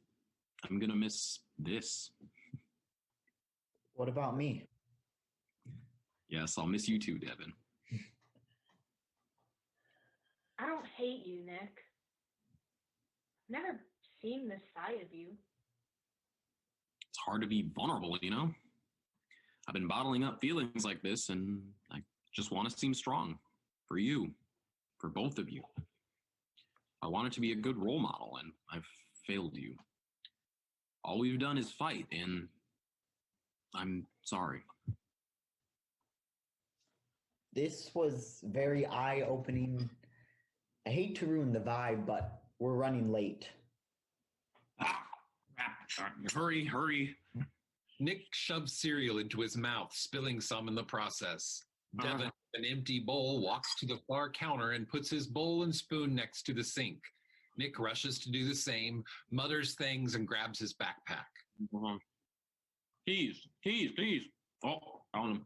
I'm gonna miss this. What about me? Yes, I'll miss you too, Devin. I don't hate you, Nick. I've never seen this side of you. It's hard to be vulnerable, you know? I've been bottling up feelings like this, and I just want to seem strong. For you. For both of you. I wanted to be a good role model, and I've failed you. All we've done is fight, and I'm sorry. This was very eye-opening. I hate to ruin the vibe, but we're running late. Hurry, hurry. Nick shoves cereal into his mouth, spilling some in the process. Devin, with an empty bowl, walks to the far counter and puts his bowl and spoon next to the sink. Nick rushes to do the same, mutters things, and grabs his backpack. Keys. Oh, found them.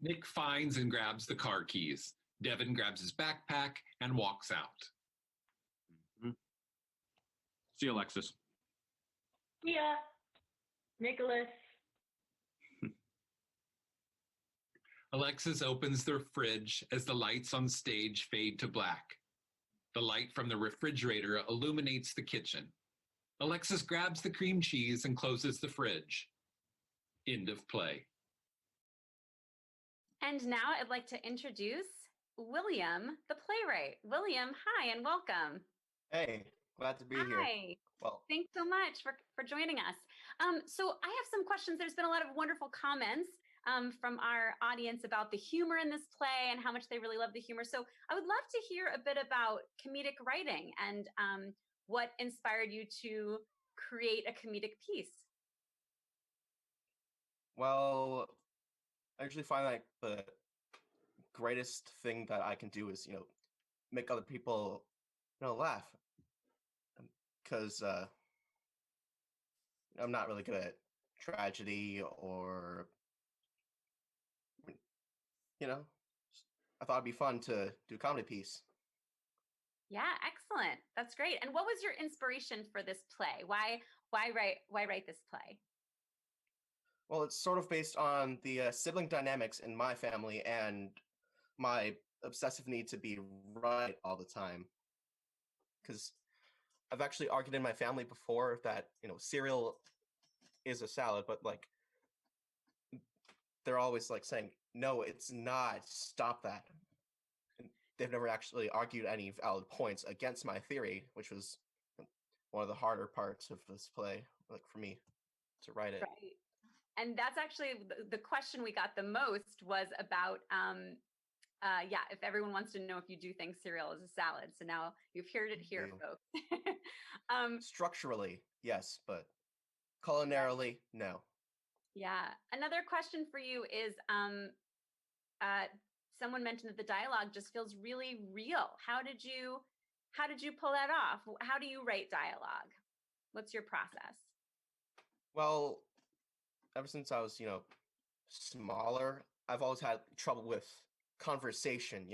Nick finds and grabs the car keys. Devin grabs his backpack and walks out. See you, Alexis. Yeah, Nicholas. Alexis opens their fridge as the lights on stage fade to black. The light from the refrigerator illuminates the kitchen. Alexis grabs the cream cheese and closes the fridge. End of play. And now I'd like to introduce William, the playwright. William, hi and welcome. Hey, glad to be here. Hi. Well, Thanks so much for joining us. So I have some questions. There's been a lot of wonderful comments from our audience about the humor in this play and how much they really love the humor. So I would love to hear a bit about comedic writing and what inspired you to create a comedic piece. well, I usually find like the greatest thing that I can do is, make other people, laugh. Because I'm not really good at tragedy or, I thought it'd be fun to do a comedy piece. Yeah, excellent. That's great. And what was your inspiration for this play? Why write this play? Well, it's sort of based on the sibling dynamics in my family and my obsessive need to be right all the time. Because I've actually argued in my family before that, cereal is a salad, but like they're always like saying, no, it's not, stop that. And they've never actually argued any valid points against my theory, which was one of the harder parts of this play, like for me to write it. Right. And that's actually the question we got the most was about, if everyone wants to know if you do think cereal is a salad. So now you've heard it here, folks. Structurally, yes, but culinarily, no. Yeah. Another question for you is, someone mentioned that the dialogue just feels really real. How did you pull that off? How do you write dialogue? What's your process? Well, ever since I was, smaller, I've always had trouble with conversation,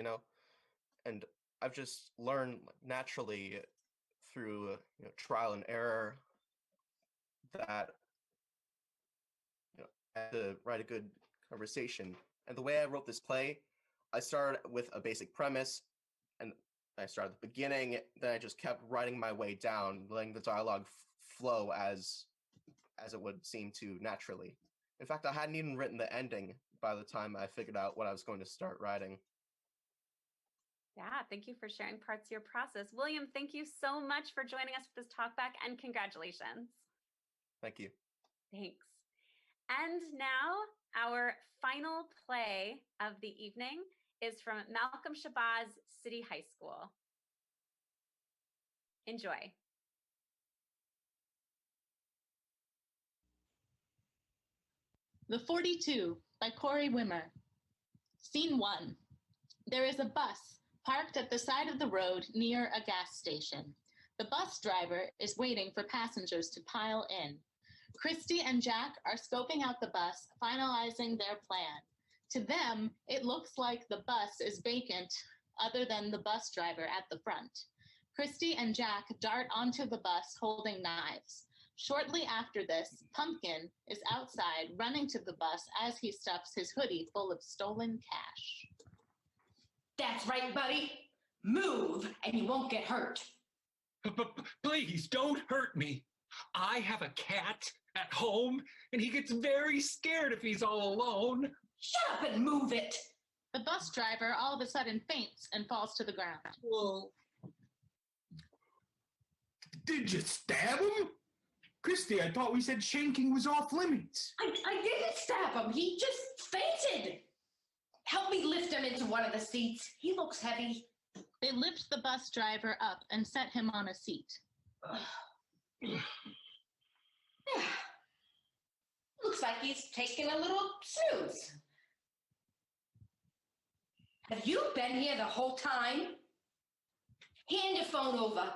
and I've just learned naturally through trial and error that I had to write a good conversation. And the way I wrote this play, I started with a basic premise, and I started at the beginning, then I just kept writing my way down, letting the dialogue flow as it would seem to naturally. In fact, I hadn't even written the ending by the time I figured out what I was going to start writing. Yeah, thank you for sharing parts of your process. William, thank you so much for joining us for this talkback, and congratulations. Thank you. Thanks. And now our final play of the evening is from Malcolm Shabazz City High School. Enjoy. The 42 by Corey Wimmer. Scene 1. There is a bus Parked at the side of the road near a gas station. The bus driver is waiting for passengers to pile in. Christy and Jack are scoping out the bus, finalizing their plan. To them, it looks like the bus is vacant, other than the bus driver at the front. Christy and Jack dart onto the bus holding knives. Shortly after this, Pumpkin is outside running to the bus as he stuffs his hoodie full of stolen cash. That's right, buddy. Move, and you won't get hurt. Please don't hurt me. I have a cat at home, and he gets very scared if he's all alone. Shut up and move it. The bus driver all of a sudden faints and falls to the ground. Well, did you stab him? Christy, I thought we said shanking was off limits. I didn't stab him. He just fainted. Help me lift him into one of the seats. He looks heavy. They lift the bus driver up and set him on a seat. Looks like he's taking a little snooze. Have you been here the whole time? Hand your phone over.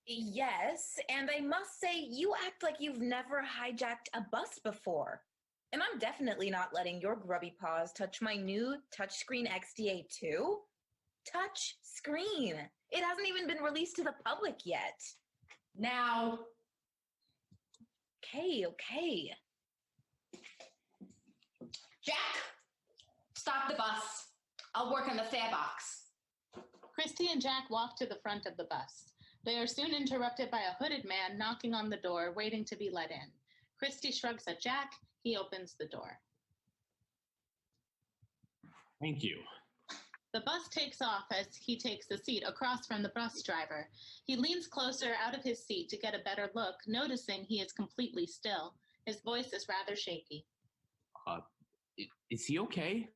Yes, and I must say, you act like you've never hijacked a bus before. And I'm definitely not letting your grubby paws touch my new touchscreen XDA2. Touch screen. It hasn't even been released to the public yet. Now. Okay. Jack, stop the bus. I'll work on the fare box. Christy and Jack walk to the front of the bus. They are soon interrupted by a hooded man knocking on the door, waiting to be let in. Christy shrugs at Jack. He opens the door. Thank you. The bus takes off as he takes the seat across from the bus driver. He leans closer out of his seat to get a better look, noticing he is completely still. His voice is rather shaky. Is he okay?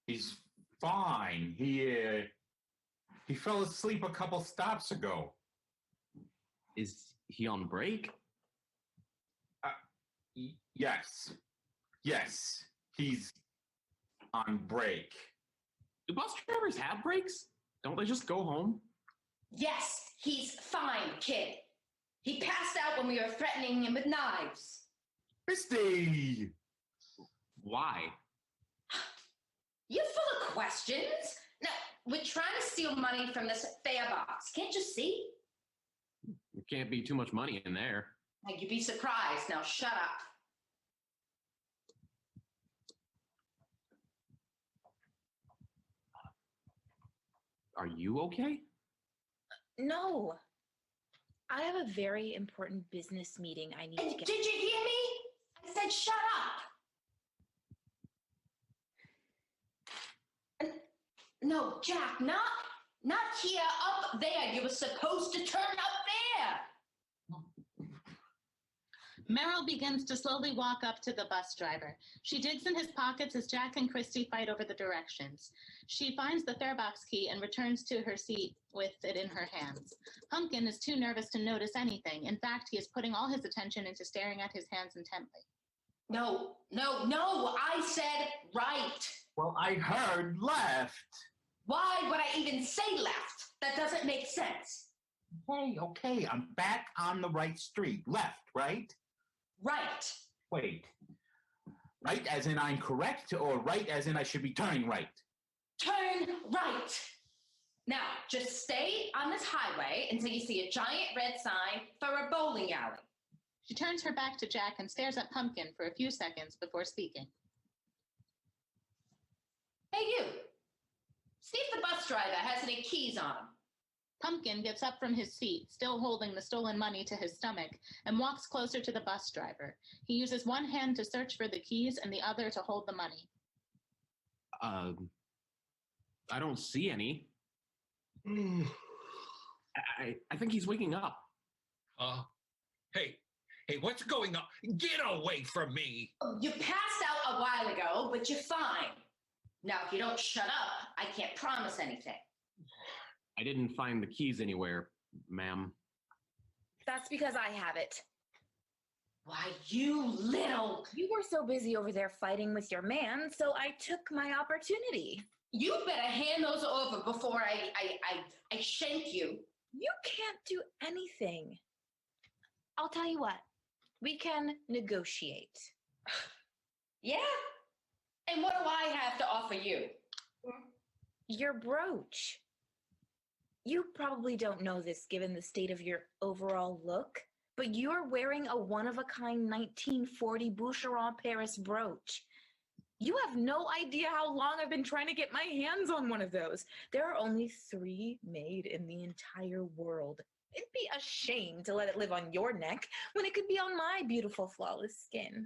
He's fine. He fell asleep a couple stops ago. Is he on break? Yes. Yes, he's on break. Do bus drivers have breaks? Don't they just go home? Yes, he's fine, kid. He passed out when we were threatening him with knives. Christy! Why? You're full of questions. Now, we're trying to steal money from this fare box. Can't you see? There can't be too much money in there. Now, you'd be surprised. Now, shut up. Are you okay? No. I have a very important business meeting I need to get. Did you hear me? I said shut up. No, Jack, not here, up there. You were supposed to turn up there. Meryl begins to slowly walk up to the bus driver. She digs in his pockets as Jack and Christy fight over the directions. She finds the farebox key and returns to her seat with it in her hands. Pumpkin is too nervous to notice anything. In fact, he is putting all his attention into staring at his hands intently. No, I said right. Well, I heard left. Why would I even say left? That doesn't make sense. Okay, I'm back on the right street. Left, right? Right. Wait. Right as in I'm correct, or right as in I should be turning right? Turn right. Now, just stay on this highway until you see a giant red sign for a bowling alley. She turns her back to Jack and stares at Pumpkin for a few seconds before speaking. Hey, you. See if the bus driver has any keys on him. Pumpkin gets up from his seat, still holding the stolen money to his stomach, and walks closer to the bus driver. He uses one hand to search for the keys and the other to hold the money. I don't see any. I think he's waking up. Hey, what's going on? Get away from me! You passed out a while ago, but you're fine. Now, if you don't shut up, I can't promise anything. I didn't find the keys anywhere, ma'am. That's because I have it. Why, you little... You were so busy over there fighting with your man, so I took my opportunity. You better hand those over before I shank you. You can't do anything. I'll tell you what, we can negotiate. Yeah? And what do I have to offer you? Your brooch. You probably don't know this given the state of your overall look, but you're wearing a one-of-a-kind 1940 Boucheron Paris brooch. You have no idea how long I've been trying to get my hands on one of those. There are only 3 made in the entire world. It'd be a shame to let it live on your neck when it could be on my beautiful, flawless skin.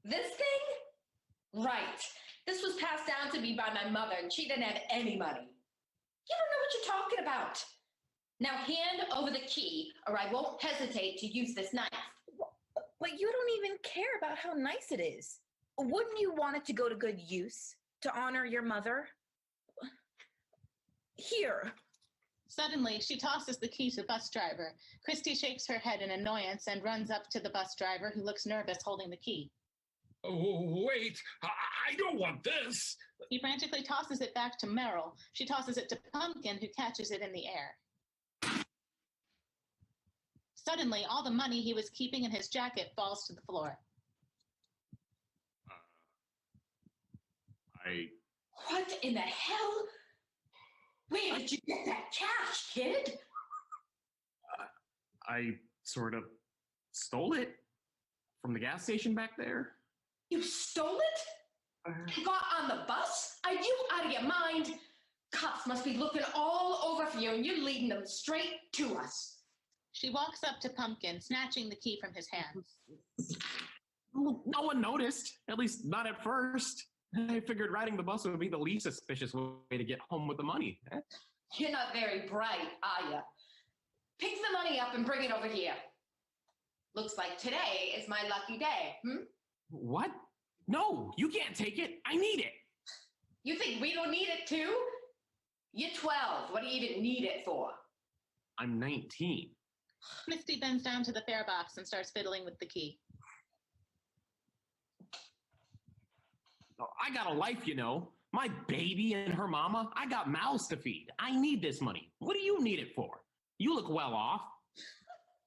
This thing? Right. This was passed down to me by my mother, and she didn't have any money. You don't know what you're talking about. Now hand over the key, or I won't hesitate to use this knife. But you don't even care about how nice it is. Wouldn't you want it to go to good use, to honor your mother? Here. Suddenly, she tosses the key to the bus driver. Christy shakes her head in annoyance and runs up to the bus driver, who looks nervous holding the key. Oh, wait, I don't want this. He frantically tosses it back to Meryl. She tosses it to Pumpkin, who catches it in the air. Suddenly, all the money he was keeping in his jacket falls to the floor. What in the hell? Where did you get that cash, kid? I sort of stole it from the gas station back there. You stole it? And got on the bus? Are you out of your mind? Cops must be looking all over for you, and you're leading them straight to us. She walks up to Pumpkin, snatching the key from his hands. No one noticed, at least not at first. I figured riding the bus would be the least suspicious way to get home with the money. You're not very bright, are you? Pick the money up and bring it over here. Looks like today is my lucky day, What? No, you can't take it. I need it. You think we don't need it too? You're 12. What do you even need it for? I'm 19. Misty bends down to the fare box and starts fiddling with the key. I got a life, you know. My baby and her mama, I got mouths to feed. I need this money. What do you need it for? You look well off.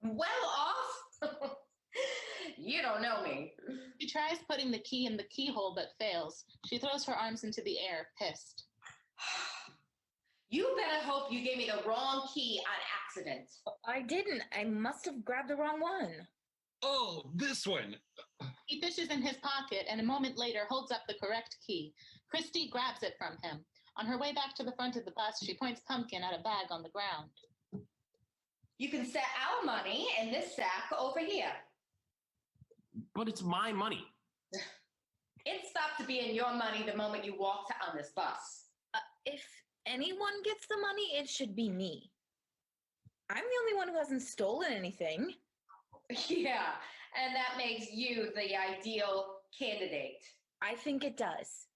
Well off? You don't know me. She tries putting the key in the keyhole but fails. She throws her arms into the air, pissed. You better hope you gave me the wrong key on accident. I didn't. I must have grabbed the wrong one. Oh, this one. He fishes in his pocket and a moment later holds up the correct key. Christy grabs it from him. On her way back to the front of the bus, she points Pumpkin at a bag on the ground. You can set our money in this sack over here. But it's my money. It stopped being your money the moment you walked on this bus. If anyone gets the money, it should be me. I'm the only one who hasn't stolen anything. Yeah, and that makes you the ideal candidate. I think it does.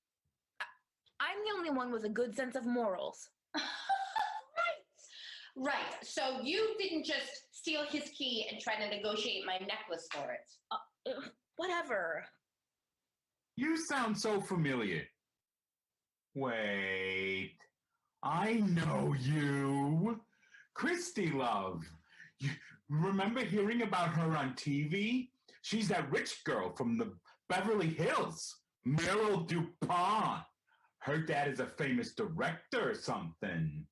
I'm the only one with a good sense of morals. Right. So you didn't just steal his key and try to negotiate my necklace for it. Whatever. You sound so familiar. Wait, I know you. Christy, love. You remember hearing about her on TV? She's that rich girl from the Beverly Hills, Meryl DuPont. Her dad is a famous director or something.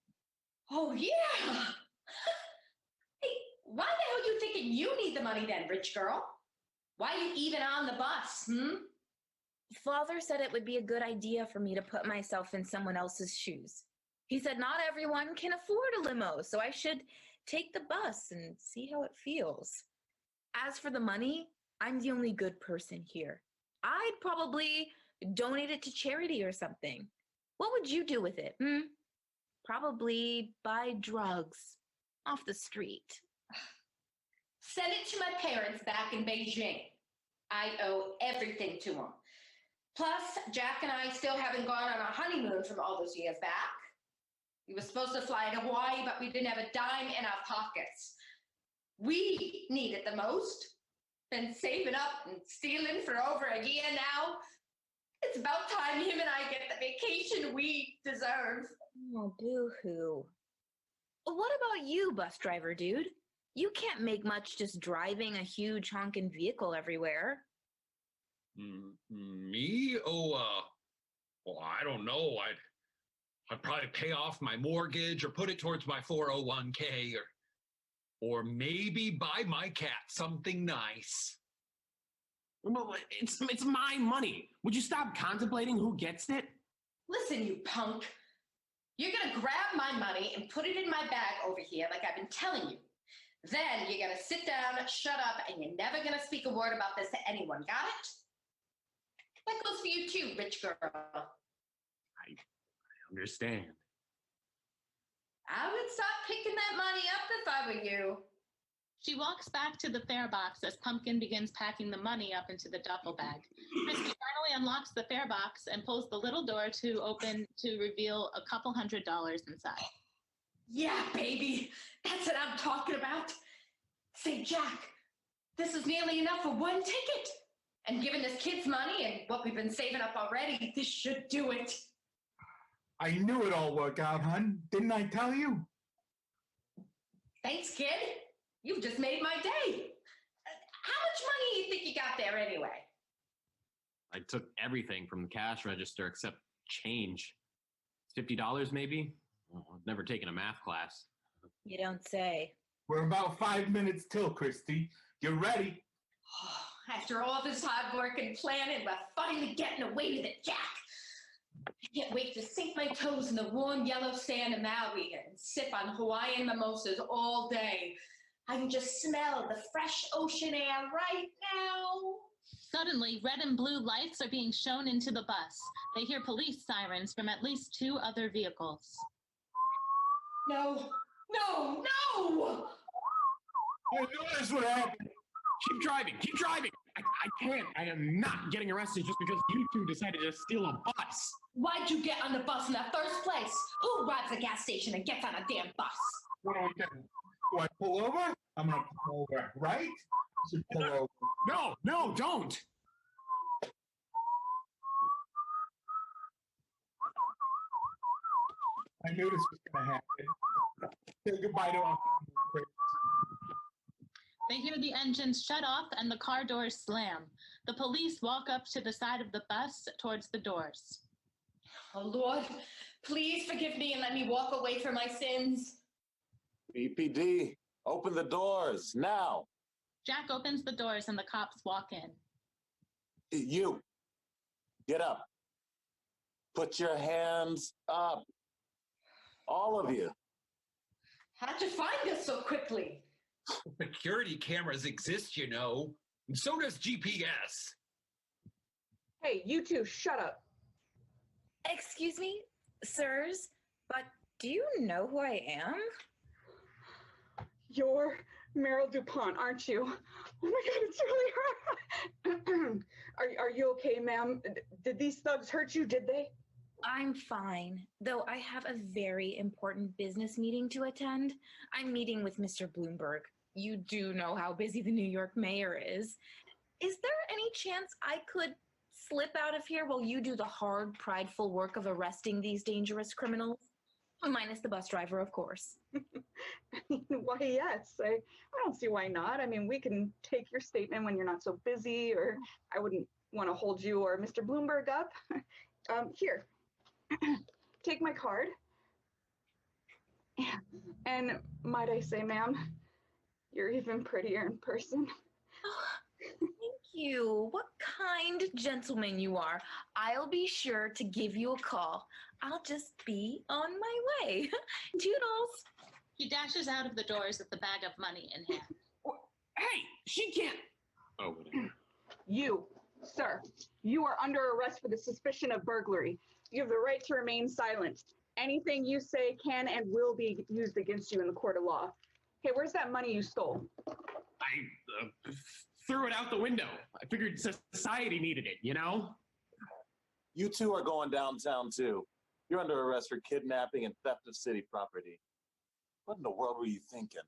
Oh, yeah. Hey, why the hell are you thinking you need the money then, rich girl? Why are you even on the bus, Father said it would be a good idea for me to put myself in someone else's shoes. He said not everyone can afford a limo, so I should take the bus and see how it feels. As for the money, I'm the only good person here. I'd probably donate it to charity or something. What would you do with it? Probably buy drugs off the street. Send it to my parents back in Beijing. I owe everything to them. Plus, Jack and I still haven't gone on a honeymoon from all those years back. We were supposed to fly to Hawaii, but we didn't have a dime in our pockets. We need it the most. Been saving up and stealing for over a year now. It's about time him and I get the vacation we deserve. Oh, boo-hoo. What about you, bus driver dude? You can't make much just driving a huge honking vehicle everywhere. Me? Well, I don't know. I'd probably pay off my mortgage or put it towards my 401k or maybe buy my cat something nice. Well, it's my money. Would you stop contemplating who gets it? Listen, you punk. You're gonna grab my money and put it in my bag over here like I've been telling you. Then you're gonna sit down, shut up, and you're never gonna speak a word about this to anyone. Got it? That goes for you too, rich girl. I understand. I would stop picking that money up if I were you. She walks back to the fare box as Pumpkin begins packing the money up into the duffel bag. Christy finally unlocks the fare box and pulls the little door to open to reveal a couple $100 inside. Yeah, baby. That's what I'm talking about. Say, Jack, this is nearly enough for one ticket. And given this kid's money and what we've been saving up already, this should do it. I knew it'd all work out, hun. Didn't I tell you? Thanks, kid. You've just made my day. How much money do you think you got there anyway? I took everything from the cash register except change. $50 maybe? Well, I've never taken a math class. You don't say. We're about 5 minutes till, Christy. You ready? After all this hard work and planning, we're finally getting away with it, Jack. I can't wait to sink my toes in the warm yellow sand of Maui and sip on Hawaiian mimosas all day. I can just smell the fresh ocean air right now. Suddenly, red and blue lights are being shown into the bus. They hear police sirens from at least 2 other vehicles. No, no, no! I knew this would happen. Keep driving, keep driving! I can't. I am not getting arrested just because you two decided to steal a bus. Why'd you get on the bus in the first place? Who robs a gas station and gets on a damn bus? What do I do? Do I pull over? I'm gonna pull over, right? I should pull over. No, don't! I knew this was gonna happen. Say goodbye to our They hear the engines shut off and the car doors slam. The police walk up to the side of the bus towards the doors. Oh, Lord, please forgive me and let me walk away from my sins. BPD, open the doors now. Jack opens the doors and the cops walk in. You, get up. Put your hands up. All of you. How'd you find us so quickly? Security cameras exist, you know. And so does GPS. Hey, you two, shut up. Excuse me, sirs, but do you know who I am? You're Meryl DuPont, aren't you? Oh my God, it's really hurt. Are you okay, ma'am? Did these thugs hurt you, did they? I'm fine, though I have a very important business meeting to attend. I'm meeting with Mr. Bloomberg. You do know how busy the New York mayor is. Is there any chance I could slip out of here while you do the hard, prideful work of arresting these dangerous criminals? Minus the bus driver, of course. Why, yes. I don't see why not. I mean, we can take your statement when you're not so busy, or I wouldn't want to hold you or Mr. Bloomberg up. Here, take my card. And might I say, ma'am, you're even prettier in person. Thank you. What kind gentleman you are. I'll be sure to give you a call. I'll just be on my way. Toodles. He dashes out of the doors with the bag of money in hand. Hey, she can't. Oh, whatever. You, sir, you are under arrest for the suspicion of burglary. You have the right to remain silent. Anything you say can and will be used against you in the court of law. Hey, where's that money you stole? I threw it out the window. I figured society needed it, you know? You two are going downtown too. You're under arrest for kidnapping and theft of city property. What in the world were you thinking?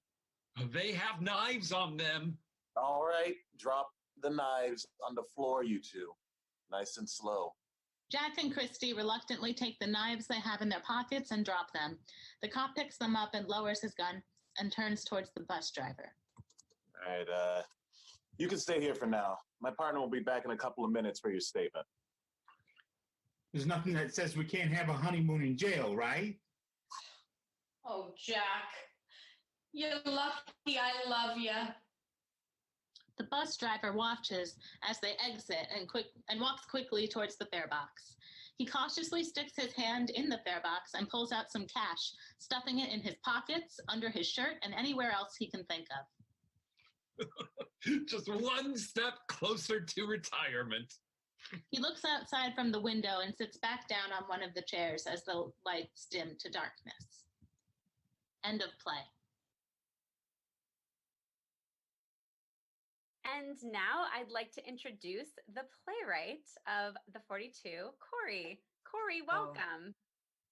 They have knives on them. All right, drop the knives on the floor, you two. Nice and slow. Jack and Christy reluctantly take the knives they have in their pockets and drop them. The cop picks them up and lowers his gun and turns towards the bus driver. All right, you can stay here for now. My partner will be back in a couple of minutes for your statement. There's nothing that says we can't have a honeymoon in jail, right? Oh, Jack, you're lucky I love you. The bus driver watches as they exit and walks quickly towards the fare box. He cautiously sticks his hand in the fare box and pulls out some cash, stuffing it in his pockets, under his shirt, and anywhere else he can think of. Just one step closer to retirement. He looks outside from the window and sits back down on one of the chairs as the lights dim to darkness. End of play. And now I'd like to introduce the playwright of the 42, Corey. Corey, welcome.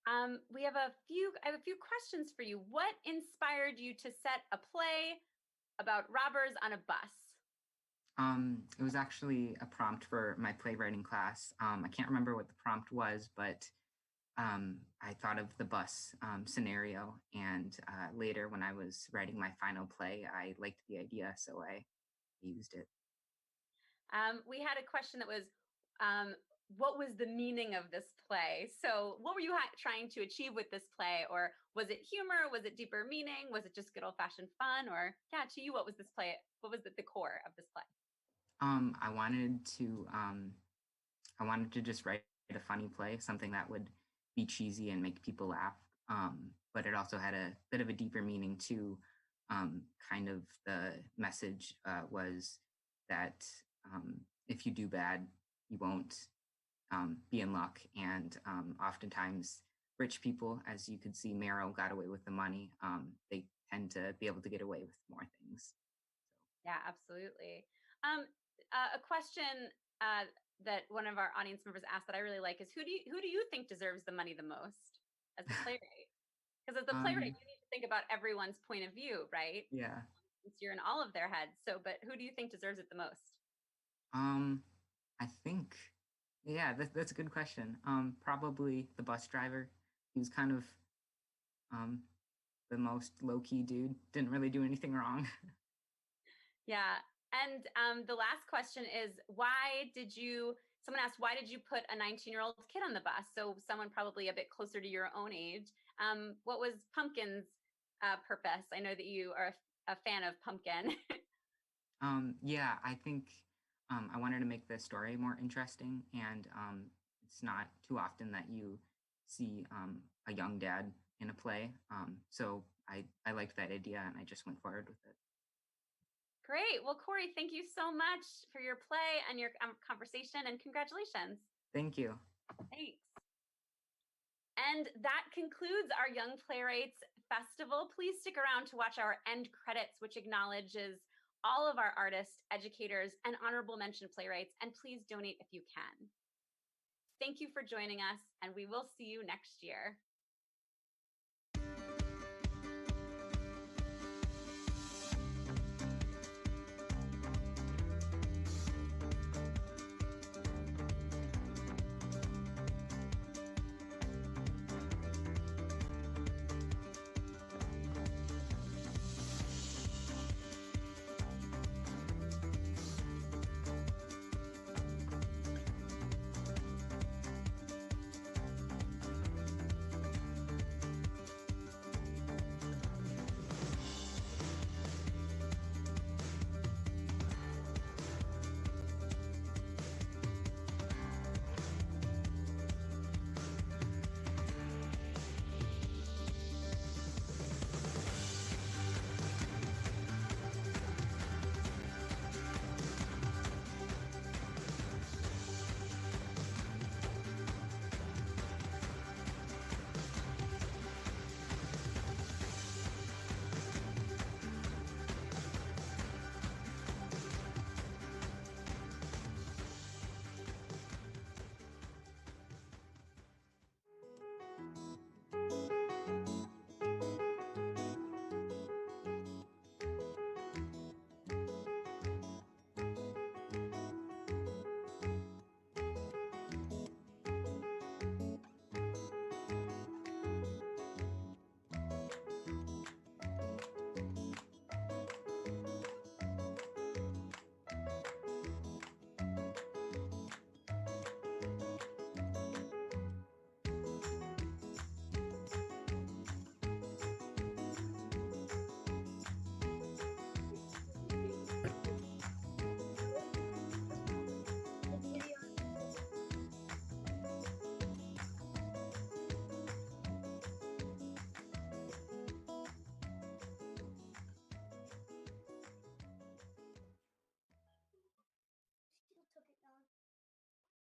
I have a few questions for you. What inspired you to set a play about robbers on a bus? It was actually a prompt for my playwriting class. I can't remember what the prompt was, but I thought of the bus scenario, and later when I was writing my final play, I liked the idea, so I used it. We had a question that was, what was the meaning of this play? So what were you trying to achieve with this play? Or was it humor? Was it deeper meaning? Was it just good old-fashioned fun? Or yeah, to you, what was this play? What was the core of this play? I wanted to just write a funny play, something that would be cheesy and make people laugh. But it also had a bit of a deeper meaning too. Kind of the message was that if you do bad, you won't be in luck. And oftentimes rich people, as you could see, Meryl got away with the money. They tend to be able to get away with more things. Yeah, absolutely. A question that one of our audience members asked that I really like is, who do you think deserves the money the most as the playwright? Because as the playwright, you need to think about everyone's point of view, right? Yeah. Since you're in all of their heads. So, but who do you think deserves it the most? I think, yeah, that's a good question. Probably the bus driver. He was kind of the most low-key dude. Didn't really do anything wrong. Yeah. And the last question is, someone asked, why did you put a 19-year-old kid on the bus? So someone probably a bit closer to your own age. What was Pumpkin's purpose? I know that you are a fan of Pumpkin. Yeah, I think I wanted to make the story more interesting, and it's not too often that you see a young dad in a play. So I liked that idea, and I just went forward with it. Great. Well, Corey, thank you so much for your play and your conversation, and congratulations. Thank you. Thanks. And that concludes our Young Playwrights Festival. Please stick around to watch our end credits, which acknowledges all of our artists, educators, and honorable mention playwrights, and please donate if you can. Thank you for joining us, and we will see you next year.